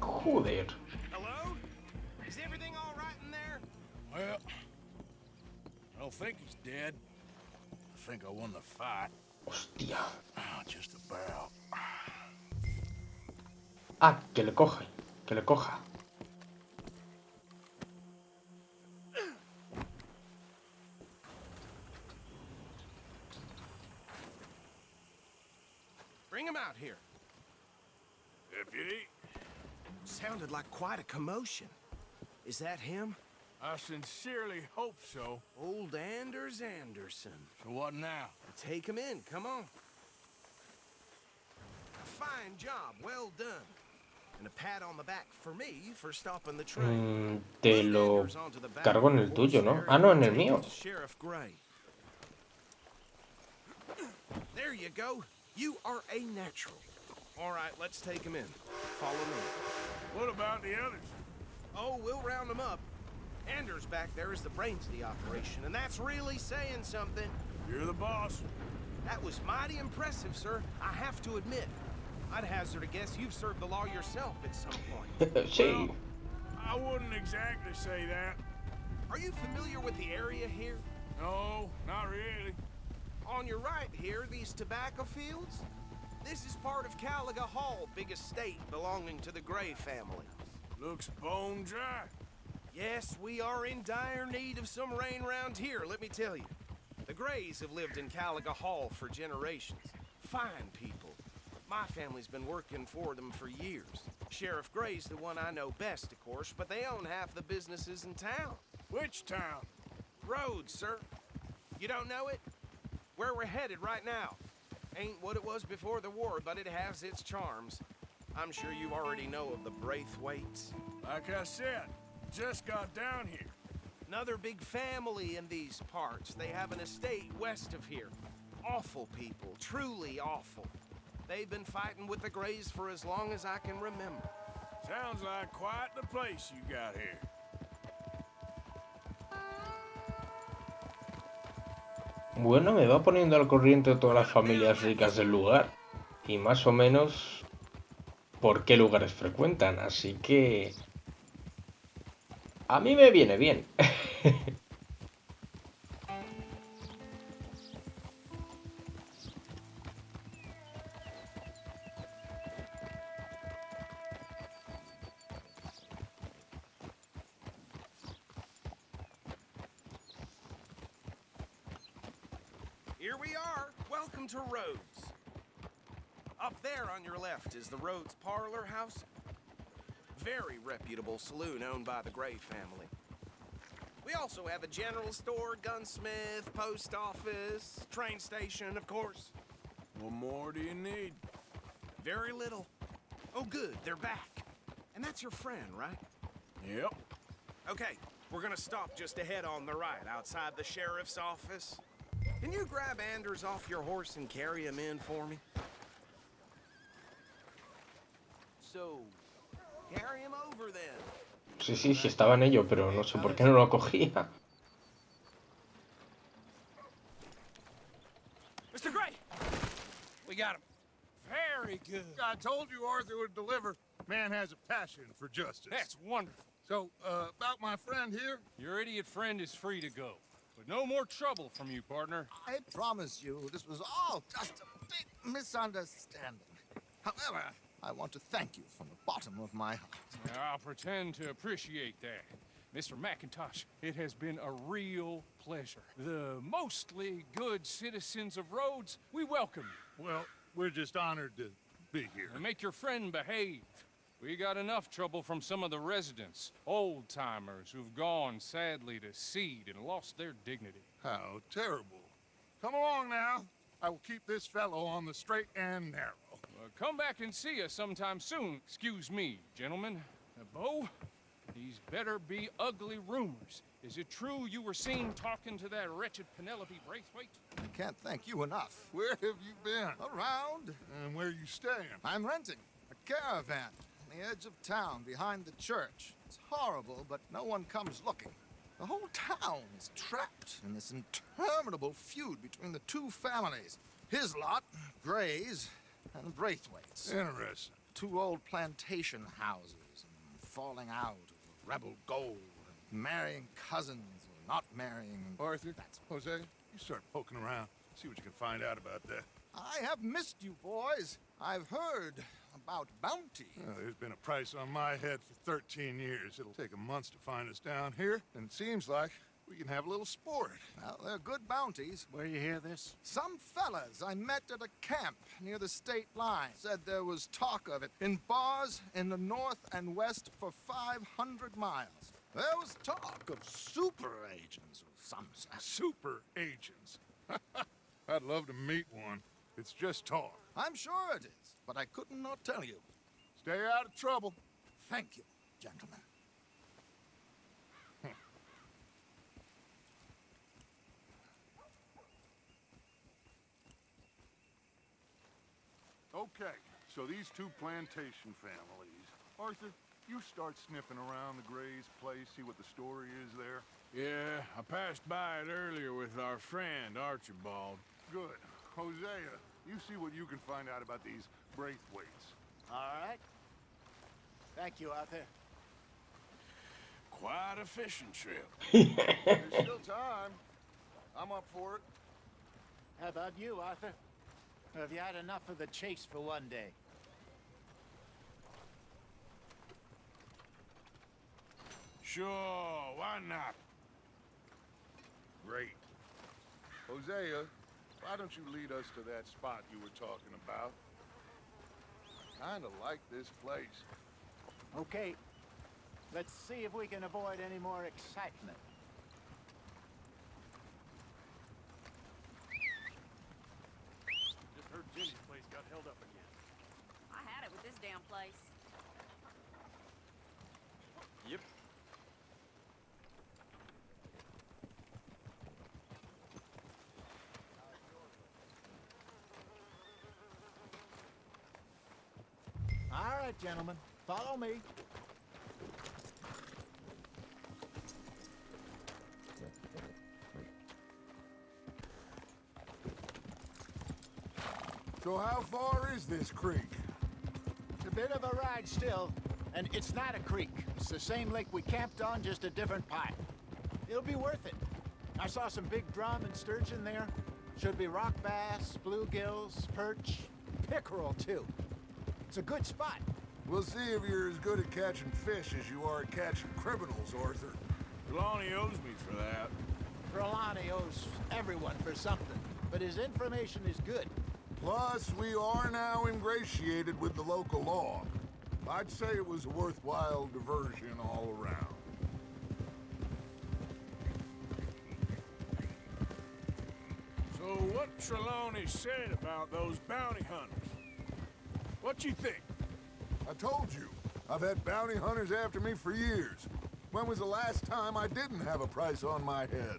[SPEAKER 1] Joder.
[SPEAKER 12] Hello? Is everything all right in there?
[SPEAKER 2] Well, I don't think he's dead. I think I won the fight.
[SPEAKER 1] Hostia.
[SPEAKER 2] Just about.
[SPEAKER 1] Ah, que le coge. Que le coja.
[SPEAKER 12] Bring him out here.
[SPEAKER 2] Deputy?
[SPEAKER 12] Sounded like quite a commotion. Is that him?
[SPEAKER 2] I sincerely hope so.
[SPEAKER 12] Old Anders Anderson.
[SPEAKER 2] So what now?
[SPEAKER 12] Take him in, come on. A fine job, well done. And a pat on the back for me for stopping the train.
[SPEAKER 1] Te lo cargo en el tuyo, ¿no? Ah, no, en el mío.
[SPEAKER 12] Sheriff Gray. There you go. You are a natural. All right, let's take him in. Follow me.
[SPEAKER 2] What about the others?
[SPEAKER 12] Oh, we'll round them up. Anders back there is the brains of the operation, and that's really saying something.
[SPEAKER 2] You're the boss.
[SPEAKER 12] That was mighty impressive, sir. I have to admit. I'd hazard a guess you've served the law yourself at some point.
[SPEAKER 1] Sí.
[SPEAKER 2] Well, I wouldn't exactly say that.
[SPEAKER 12] Are you familiar with the area here?
[SPEAKER 2] No, not really.
[SPEAKER 12] On your right here, these tobacco fields? This is part of Caliga Hall, big estate belonging to the Gray family.
[SPEAKER 2] Looks bone dry.
[SPEAKER 12] Yes, we are in dire need of some rain round here, let me tell you. The Grays have lived in Caliga Hall for generations. Fine people. My family's been working for them for years. Sheriff Gray's the one I know best, of course, but they own half the businesses in town.
[SPEAKER 2] Which town?
[SPEAKER 12] Rhodes, sir. You don't know it? Where we're headed right now. Ain't what it was before the war, but it has its charms. I'm sure you already know of the Braithwaites.
[SPEAKER 2] Like I said, just got down here.
[SPEAKER 12] Another big family in these parts. They have an estate west of here. Awful people, truly awful. They've been fighting with the Grays for as long as I can remember.
[SPEAKER 2] Sounds like quite the place you got here.
[SPEAKER 1] Bueno, me va poniendo al corriente todas las familias ricas del lugar. Y más o menos por qué lugares frecuentan. Así que a mí me viene bien.
[SPEAKER 12] Here we are. Welcome to Rhodes. Up there on your left is the Rhodes Parlor House. Very reputable saloon owned by the Gray family. We also have a general store, gunsmith, post office, train station, of course.
[SPEAKER 2] What more do you need?
[SPEAKER 12] Very little. Oh, good, they're back. And that's your friend, right?
[SPEAKER 2] Yep.
[SPEAKER 12] Okay, we're gonna stop just ahead on the right, outside the sheriff's office. Can you grab Anders off your horse and carry him in for me? So, carry him over then.
[SPEAKER 1] Sí, sí, sí estaba en ello, pero no sé por qué no lo cogía.
[SPEAKER 12] Mr. Gray! We got him.
[SPEAKER 3] Very good. I told you Arthur would deliver. Man has a passion for justice.
[SPEAKER 6] That's wonderful.
[SPEAKER 3] So, about my friend here?
[SPEAKER 6] Your idiot friend is free to go. But no more trouble from you, partner.
[SPEAKER 3] I promise you this was all just a big misunderstanding. However, I want to thank you from the bottom of my heart.
[SPEAKER 6] I'll pretend to appreciate that. Mr. McIntosh, it has been a real pleasure. The mostly good citizens of Rhodes, we welcome you.
[SPEAKER 3] Well, we're just honored to be here.
[SPEAKER 6] And make your friend behave. We got enough trouble from some of the residents, old-timers who've gone, sadly, to seed and lost their dignity.
[SPEAKER 3] How terrible. Come along now. I will keep this fellow on the straight and narrow.
[SPEAKER 6] Come back and see us sometime soon. Excuse me, gentlemen. Bo, these better be ugly rumors. Is it true you were seen talking to that wretched Penelope Braithwaite?
[SPEAKER 3] I can't thank you enough. Where have you been? Around. And where are you staying? I'm renting a caravan on the edge of town behind the church. It's horrible, but no one comes looking. The whole town is trapped in this interminable feud between the two families. His lot, Gray's, and Braithwaite's. Interesting. Two old plantation houses, and falling out over rebel gold, and marrying cousins, or not marrying. Arthur, Jose, you start poking around. See what you can find out about that. I have missed you, boys. I've heard about bounty. There's been a price on my head for 13 years. It'll take a month to find us down here, and it seems like we can have a little sport. Well, they're good bounties. Where you hear this? Some fellas I met at a camp near the state line said there was talk of it in bars in the north and west for 500 miles. There was talk of super agents of some sort. Super agents? I'd love to meet one. It's just talk. I'm sure it is, but I couldn't not tell you. Stay out of trouble. Thank you, gentlemen.
[SPEAKER 8] Okay, so these two plantation families. Arthur, you start sniffing around the Gray's place, see what the story is there.
[SPEAKER 2] Yeah, I passed by it earlier with our friend, Archibald.
[SPEAKER 8] Good. Hosea, you see what you can find out about these Braithwaites.
[SPEAKER 9] All right. Thank you, Arthur.
[SPEAKER 2] Quite a fishing trip.
[SPEAKER 8] There's still time. I'm up for it.
[SPEAKER 9] How about you, Arthur? Or have you had enough of the chase for one day?
[SPEAKER 2] Sure, why not?
[SPEAKER 8] Great. Hosea, why don't you lead us to that spot you were talking about? Kinda like this place.
[SPEAKER 9] Okay. Let's see if we can avoid any more excitement.
[SPEAKER 7] Just heard Jimmy's place got held up again.
[SPEAKER 11] I had it with this damn place.
[SPEAKER 4] Yep.
[SPEAKER 9] All right, gentlemen. Follow me.
[SPEAKER 8] So how far is this creek?
[SPEAKER 9] It's a bit of a ride still, and it's not a creek. It's the same lake we camped on, just a different pipe. It'll be worth it. I saw some big drum and sturgeon there. Should be rock bass, bluegills, perch, pickerel too. It's a good spot.
[SPEAKER 8] We'll see if you're as good at catching fish as you are at catching criminals, Arthur.
[SPEAKER 2] Trelawney owes me for that.
[SPEAKER 9] Trelawney owes everyone for something, but his information is good.
[SPEAKER 8] Plus, we are now ingratiated with the local law. I'd say it was a worthwhile diversion all around.
[SPEAKER 2] So what Trelawney said about those bounty hunters? What you think?
[SPEAKER 8] I told you, I've had bounty hunters after me for years. When was the last time I didn't have a price on my head?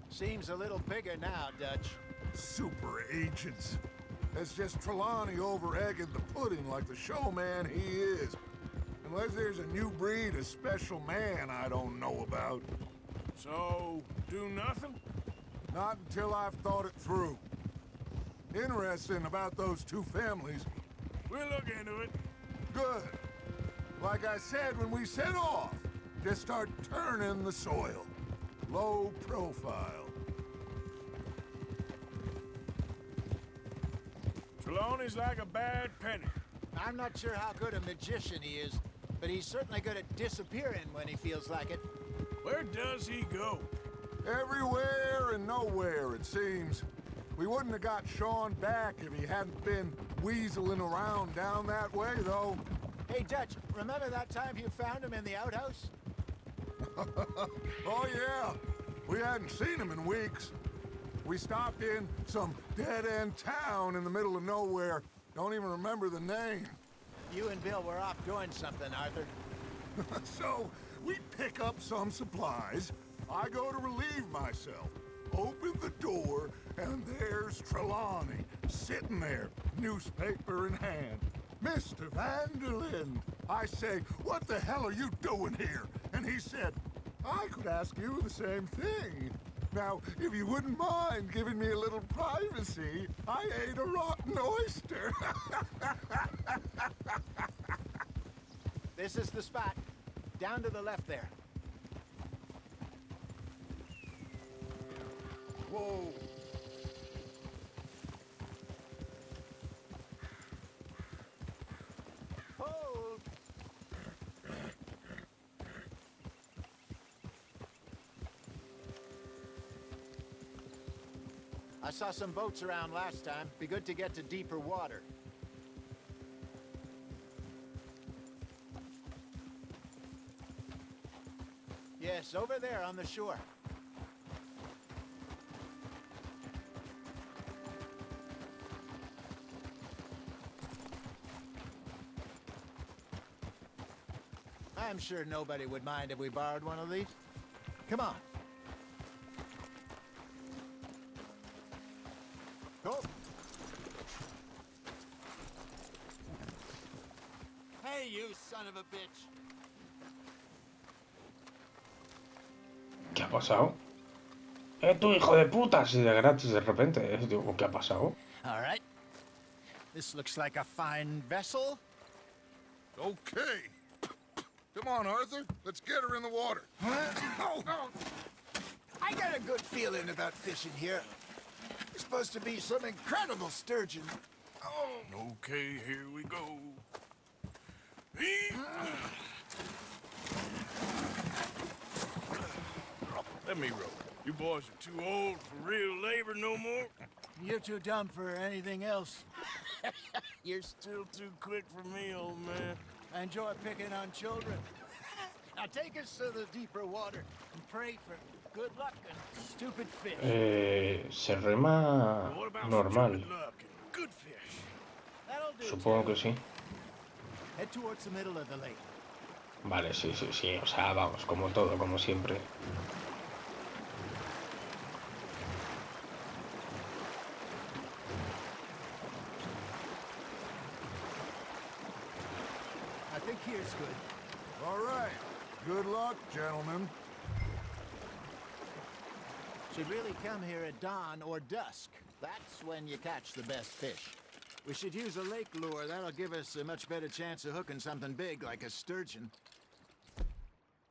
[SPEAKER 9] Seems a little bigger now, Dutch.
[SPEAKER 8] Super agents. It's just Trelawney over-egging the pudding like the showman he is. Unless there's a new breed of special man I don't know about.
[SPEAKER 2] So, do nothing?
[SPEAKER 8] Not until I've thought it through. Interesting about those two families.
[SPEAKER 2] We'll look into it.
[SPEAKER 8] Good. Like I said when we set off, just start turning the soil. Low profile.
[SPEAKER 2] Trelawney's like a bad penny.
[SPEAKER 9] I'm not sure how good a magician he is, but he's certainly good at disappearing when he feels like it.
[SPEAKER 2] Where does he go?
[SPEAKER 8] Everywhere and nowhere, it seems. We wouldn't have got Sean back if he hadn't been weaseling around down that way, though.
[SPEAKER 9] Hey, Dutch, remember that time you found him in the outhouse?
[SPEAKER 8] Oh, yeah. We hadn't seen him in weeks. We stopped in some dead-end town in the middle of nowhere. Don't even remember the name.
[SPEAKER 9] You and Bill were off doing something, Arthur.
[SPEAKER 8] So, we pick up some supplies. I go to relieve myself. Open the door, and there's Trelawney, sitting there, newspaper in hand. Mr. Vanderlyn. I say, what the hell are you doing here? And he said, I could ask you the same thing. Now, if you wouldn't mind giving me a little privacy, I ate a rotten oyster.
[SPEAKER 9] This is the spot. Down to the left there.
[SPEAKER 8] Whoa.
[SPEAKER 9] Hold. I saw some boats around last time. Be good to get to deeper water. Yes, over there on the shore. I'm sure nobody would mind if we borrowed one of these. Come on. Go. Hey, you son of a bitch.
[SPEAKER 1] ¿Qué ha pasado? Tu hijo de puta! Así de gratis de repente. Digo, ¿qué ha pasado?
[SPEAKER 9] All right. This looks like a fine vessel.
[SPEAKER 8] Okay. Come on, Arthur. Let's get her in the water.
[SPEAKER 9] Oh. I got a good feeling about fishing here. It's supposed to be some incredible sturgeon. Oh.
[SPEAKER 2] Okay, here we go. Let me row. You boys are too old for real labor no more.
[SPEAKER 9] You're too dumb for anything else.
[SPEAKER 2] You're still too quick for me, old man.
[SPEAKER 9] I enjoy picking on children. Now take us to the deeper water and pray for good luck and stupid fish.
[SPEAKER 1] Se rema normal.
[SPEAKER 2] Good fish.
[SPEAKER 9] That'll do.
[SPEAKER 1] Supongo que sí.
[SPEAKER 9] Head towards the middle of the lake.
[SPEAKER 1] Vale, sí. O sea, vamos, como todo, como siempre.
[SPEAKER 9] I think here's good.
[SPEAKER 8] All right. Good luck, gentlemen.
[SPEAKER 9] Should really come here at dawn or dusk. That's when you catch the best fish. We should use a lake lure. That'll give us a much better chance of hooking something big like a sturgeon.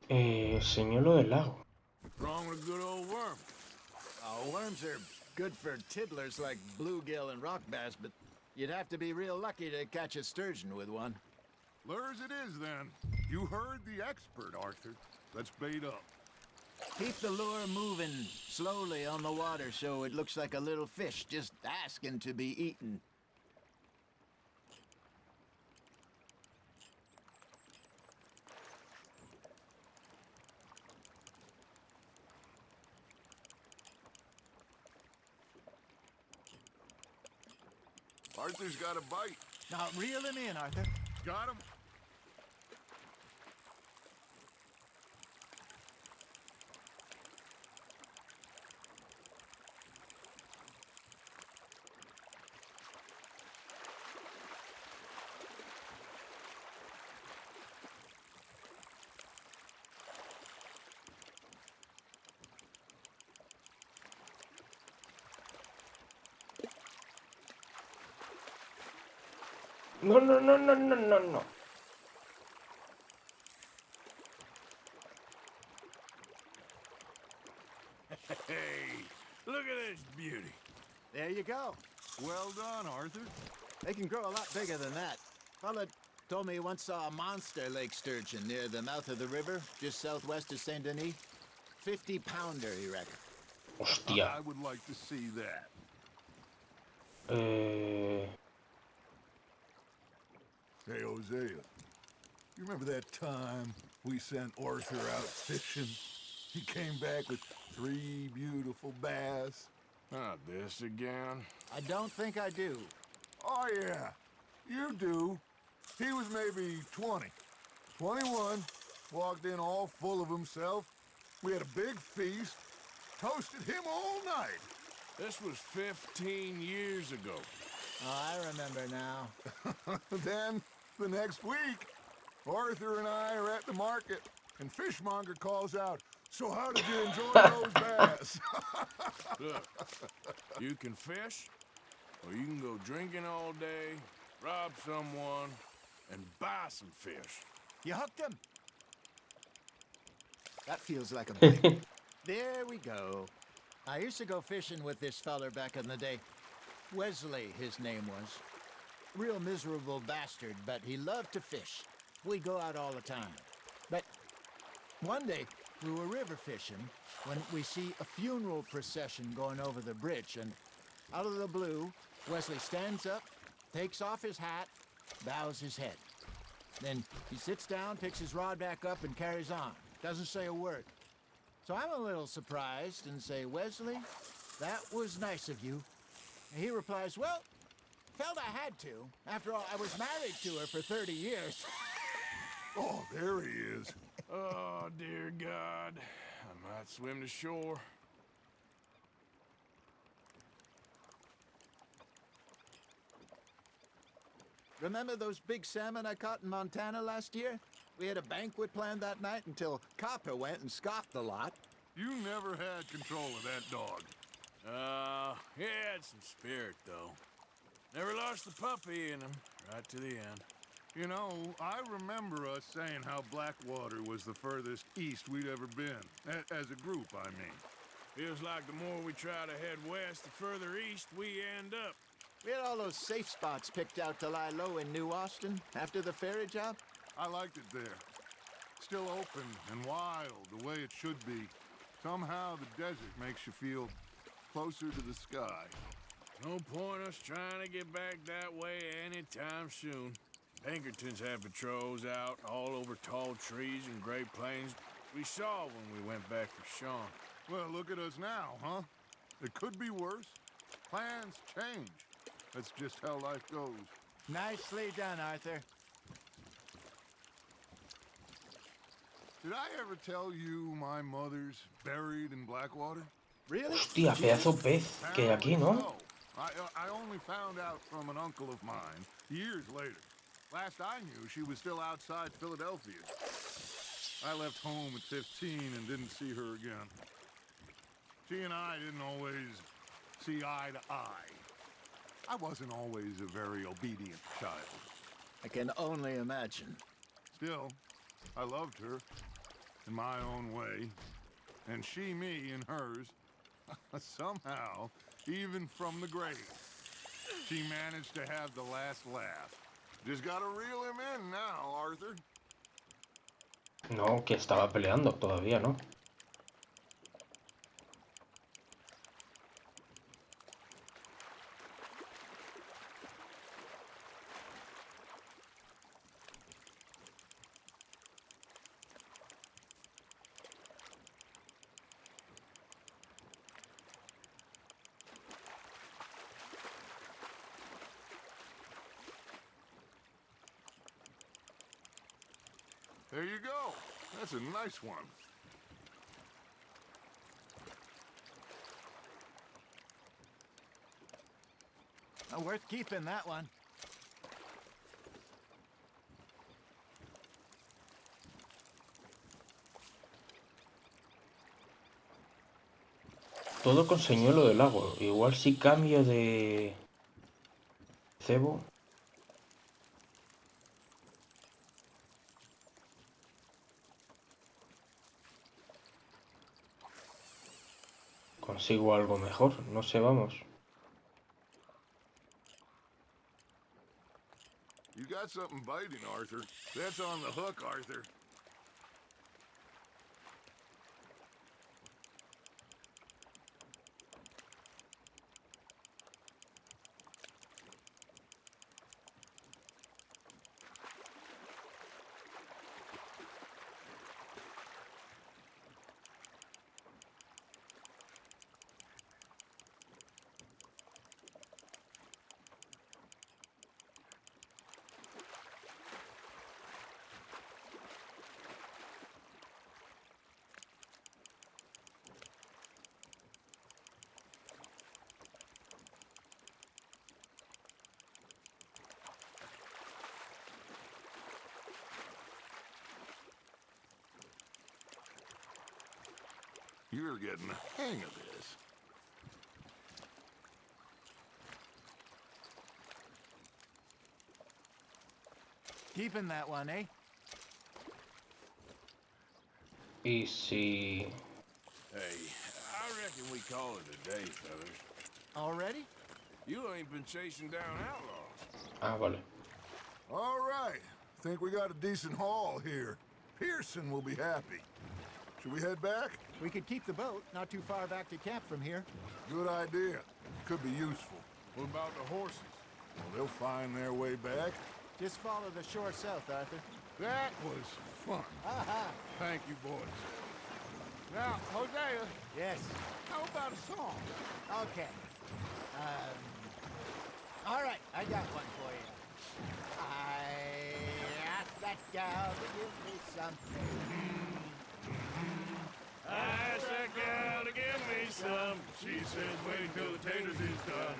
[SPEAKER 1] Señuelo del lago.
[SPEAKER 2] What's wrong with a good old worm?
[SPEAKER 9] Oh, worms are good for tiddlers like bluegill and rock bass, but you'd have to be real lucky to catch a sturgeon with one.
[SPEAKER 8] Lures it is, then. You heard the expert, Arthur. Let's bait up.
[SPEAKER 9] Keep the lure moving slowly on the water so it looks like a little fish just asking to be eaten.
[SPEAKER 8] Arthur's got a bite.
[SPEAKER 9] Now reel him in, Arthur.
[SPEAKER 8] Got him?
[SPEAKER 1] No, no, no, no, no, no, no.
[SPEAKER 2] Hey, look at this beauty.
[SPEAKER 9] There you go.
[SPEAKER 3] Well done, Arthur.
[SPEAKER 9] They can grow a lot bigger than that. Fella told me he once saw a monster lake sturgeon near the mouth of the river, just southwest of Saint Denis. 50-pounder, he reckoned.
[SPEAKER 1] Hostia.
[SPEAKER 8] I would like to see that. Hey, Hosea, you remember that time we sent Arthur out fishing? He came back with 3 beautiful bass.
[SPEAKER 2] Not this again.
[SPEAKER 9] I don't think I do.
[SPEAKER 8] Oh, yeah, you do. He was maybe 20, 21, walked in all full of himself. We had a big feast, toasted him all night.
[SPEAKER 2] This was 15 years ago.
[SPEAKER 9] Oh, I remember now.
[SPEAKER 8] Then, the next week, Arthur and I are at the market, and Fishmonger calls out, "So how did you enjoy those bass?"
[SPEAKER 2] Look, you can fish, or you can go drinking all day, rob someone, and buy some fish.
[SPEAKER 9] You hooked him. That feels like a break. There we go. I used to go fishing with this feller back in the day. Wesley, his name was. Real miserable bastard, but he loved to fish. We'd go out all the time. But one day, we were river fishing when we see a funeral procession going over the bridge, and out of the blue, Wesley stands up, takes off his hat, bows his head. Then he sits down, picks his rod back up, and carries on. Doesn't say a word. So I'm a little surprised and say, "Wesley, that was nice of you." And he replies, "Well, felt I had to. After all, I was married to her for 30 years.
[SPEAKER 8] Oh, there he is.
[SPEAKER 2] Oh, dear God. I might swim to shore.
[SPEAKER 9] Remember those big salmon I caught in Montana last year? We had a banquet planned that night until Copper went and scoffed the lot.
[SPEAKER 8] You never had control of that dog.
[SPEAKER 2] He had some spirit, though. Never lost the puppy in him, right to the end.
[SPEAKER 8] You know, I remember us saying how Blackwater was the furthest east we'd ever been. As a group, I mean.
[SPEAKER 2] Feels like the more we try to head west, the further east we end up.
[SPEAKER 9] We had all those safe spots picked out to lie low in New Austin after the ferry job.
[SPEAKER 8] I liked it there. Still open and wild, the way it should be. Somehow the desert makes you feel closer to the sky.
[SPEAKER 2] No point us trying to get back that way anytime soon. Pinkertons had patrols out all over tall trees and Great Plains. We saw when we went back for Sean.
[SPEAKER 8] Well, look at us now, huh? It could be worse. Plans change. That's just how life goes.
[SPEAKER 9] Nicely done, Arthur.
[SPEAKER 8] Did I ever tell you my mother's buried in Blackwater?
[SPEAKER 9] Really?
[SPEAKER 1] Hostia, pedazo pez que hay aquí, ¿no?
[SPEAKER 8] No. I only found out from an uncle of mine years later. Last I knew, she was still outside Philadelphia. I left home at 15 and didn't see her again. She and I didn't always see eye to eye. I wasn't always a very obedient child.
[SPEAKER 9] I can only imagine.
[SPEAKER 8] Still, I loved her in my own way, and she me in hers. Somehow, even from the grave, she managed to have the last laugh. Just gotta reel him in now, Arthur.
[SPEAKER 1] No, que estaba peleando todavía, ¿no?
[SPEAKER 8] There you go. That's a nice one.
[SPEAKER 9] Worth keeping, that one.
[SPEAKER 1] Todo con señuelo del agua. Igual si cambio de cebo. consigo algo mejor. No sé, vamos.
[SPEAKER 8] You got something biting, Arthur. That's on the hook, Arthur. You're getting the hang of this.
[SPEAKER 9] Keeping that one, eh?
[SPEAKER 1] Y si...
[SPEAKER 2] Hey, I reckon we call it a day, fellas.
[SPEAKER 9] Already?
[SPEAKER 2] You ain't been chasing down outlaws.
[SPEAKER 1] Ah, vale.
[SPEAKER 8] All right. Think we got a decent haul here. Pearson will be happy. Should we head back?
[SPEAKER 9] We could keep the boat, not too far back to camp from here.
[SPEAKER 8] Good idea. Could be useful.
[SPEAKER 2] What about the horses?
[SPEAKER 8] Well, they'll find their way back.
[SPEAKER 9] Just follow the shore south, Arthur.
[SPEAKER 8] That was fun. Thank you, boys. Now, Hosea.
[SPEAKER 9] Yes.
[SPEAKER 8] How about a song?
[SPEAKER 9] Okay. All right, I got one for you. I asked that gal to give me something.
[SPEAKER 2] I asked that gal to give me some. She says, wait till the taters is done.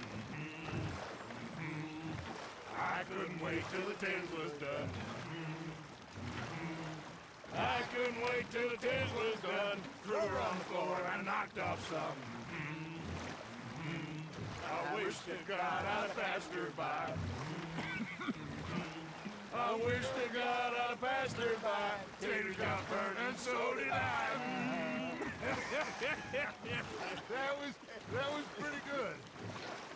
[SPEAKER 2] I couldn't wait till the taters was done. I couldn't wait till the taters was done. Threw her on the floor and knocked off some. I wish to God I'd have passed her by. I wish to God I'd have passed her by. Taters got burned and so did I.
[SPEAKER 8] That was pretty good.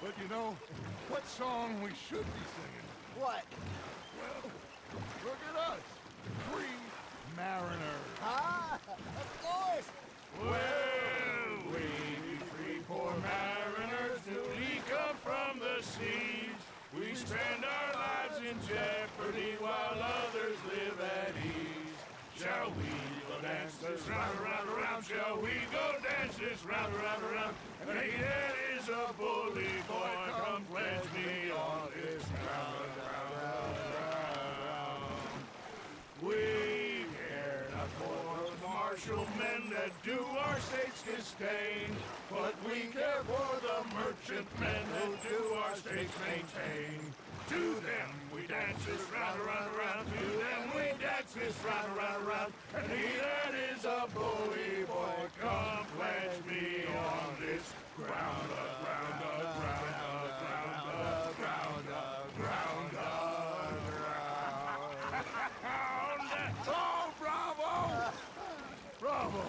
[SPEAKER 8] But you know, what song we should be singing?
[SPEAKER 9] What?
[SPEAKER 8] Well, look at us. Three mariners.
[SPEAKER 9] Ah, of course.
[SPEAKER 2] Well, we three poor mariners newly come from the seas. We spend our lives in jeopardy while others live at ease. Shall we go dance this round, around, around? Shall we go dance this round, around, around? And he that is a bully boy, come pledge me on this ground, ground, ground. We care not for the martial men that do our states disdain, but we care for the merchant men who do our states maintain. To them we dance this round, around, around. To them we dance this round, around, around. And he that is a bully boy, come pledge me on this ground, ground, ground, ground, ground, ground, ground. Oh, bravo! Bravo!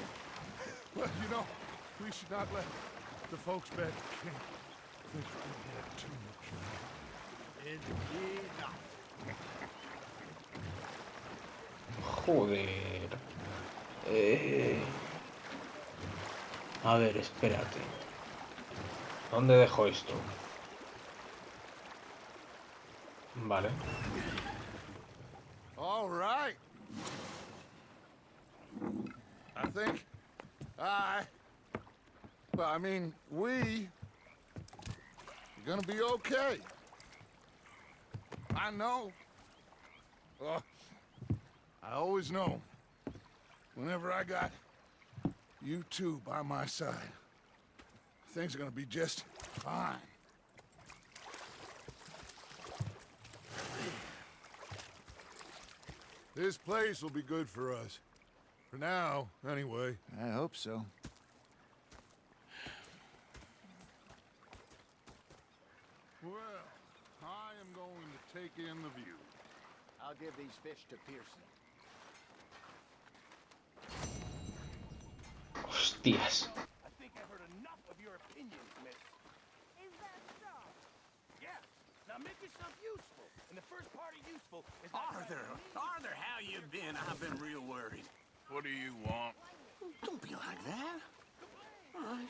[SPEAKER 8] Well, you know, we should not let the folks back at camp think we had too much fun.
[SPEAKER 9] Indeed not.
[SPEAKER 1] Joder. A ver, espérate. ¿Dónde dejo esto? Vale.
[SPEAKER 8] All right. I think we are gonna be okay. I know. I always know. Whenever I got you two by my side, things are gonna be just fine. This place will be good for us. For now, anyway.
[SPEAKER 9] I hope so.
[SPEAKER 8] Well, I am going to take in the view.
[SPEAKER 9] I'll give these fish to Pearson.
[SPEAKER 1] Hostias.
[SPEAKER 7] I think I've heard enough of
[SPEAKER 12] opinions, miss.
[SPEAKER 11] Is that so?
[SPEAKER 12] Yeah. Now make yourself useful. And the first part of useful is
[SPEAKER 9] Arthur, how you been? I've been real worried.
[SPEAKER 2] What do you want?
[SPEAKER 9] Don't be like that. All right,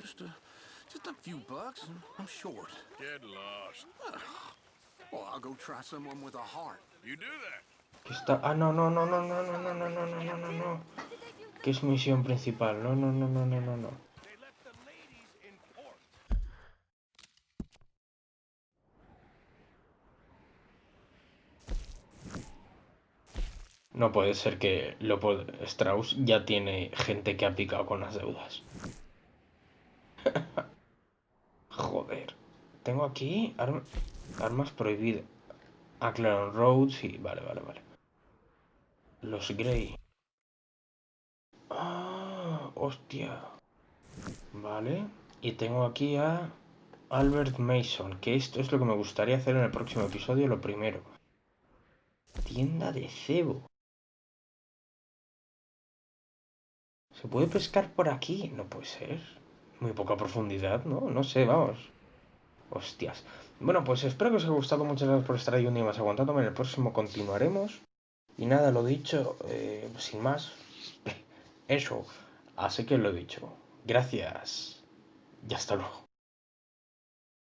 [SPEAKER 9] just a few bucks. I'm short.
[SPEAKER 2] Get lost.
[SPEAKER 9] Well, I'll go try someone with a heart.
[SPEAKER 2] You do that.
[SPEAKER 1] ¿Qué está? Ah, no, no, no, no, no, no, no, no, no, no, no, no, no. ¿Qué es misión principal? No, no, no, no, no, no, no.
[SPEAKER 12] they left the ladies in port.
[SPEAKER 1] No puede ser que Strauss ya tiene gente que ha picado con las deudas. Joder. Tengo aquí armas prohibidas. Ah, claro, Road, sí, vale, vale, vale. Los Grey. Ah, hostia. Vale. Y tengo aquí a Albert Mason, que esto es lo que me gustaría hacer en el próximo episodio, lo primero. Tienda de cebo. ¿Se puede pescar por aquí? No puede ser. Muy poca profundidad, ¿no? No sé, vamos. Hostias. Bueno, pues espero que os haya gustado. Muchas gracias por estar ahí un día más aguantándome. En el próximo continuaremos. Y nada, lo dicho, sin más. Eso. Así que lo he dicho. Gracias. Y hasta luego.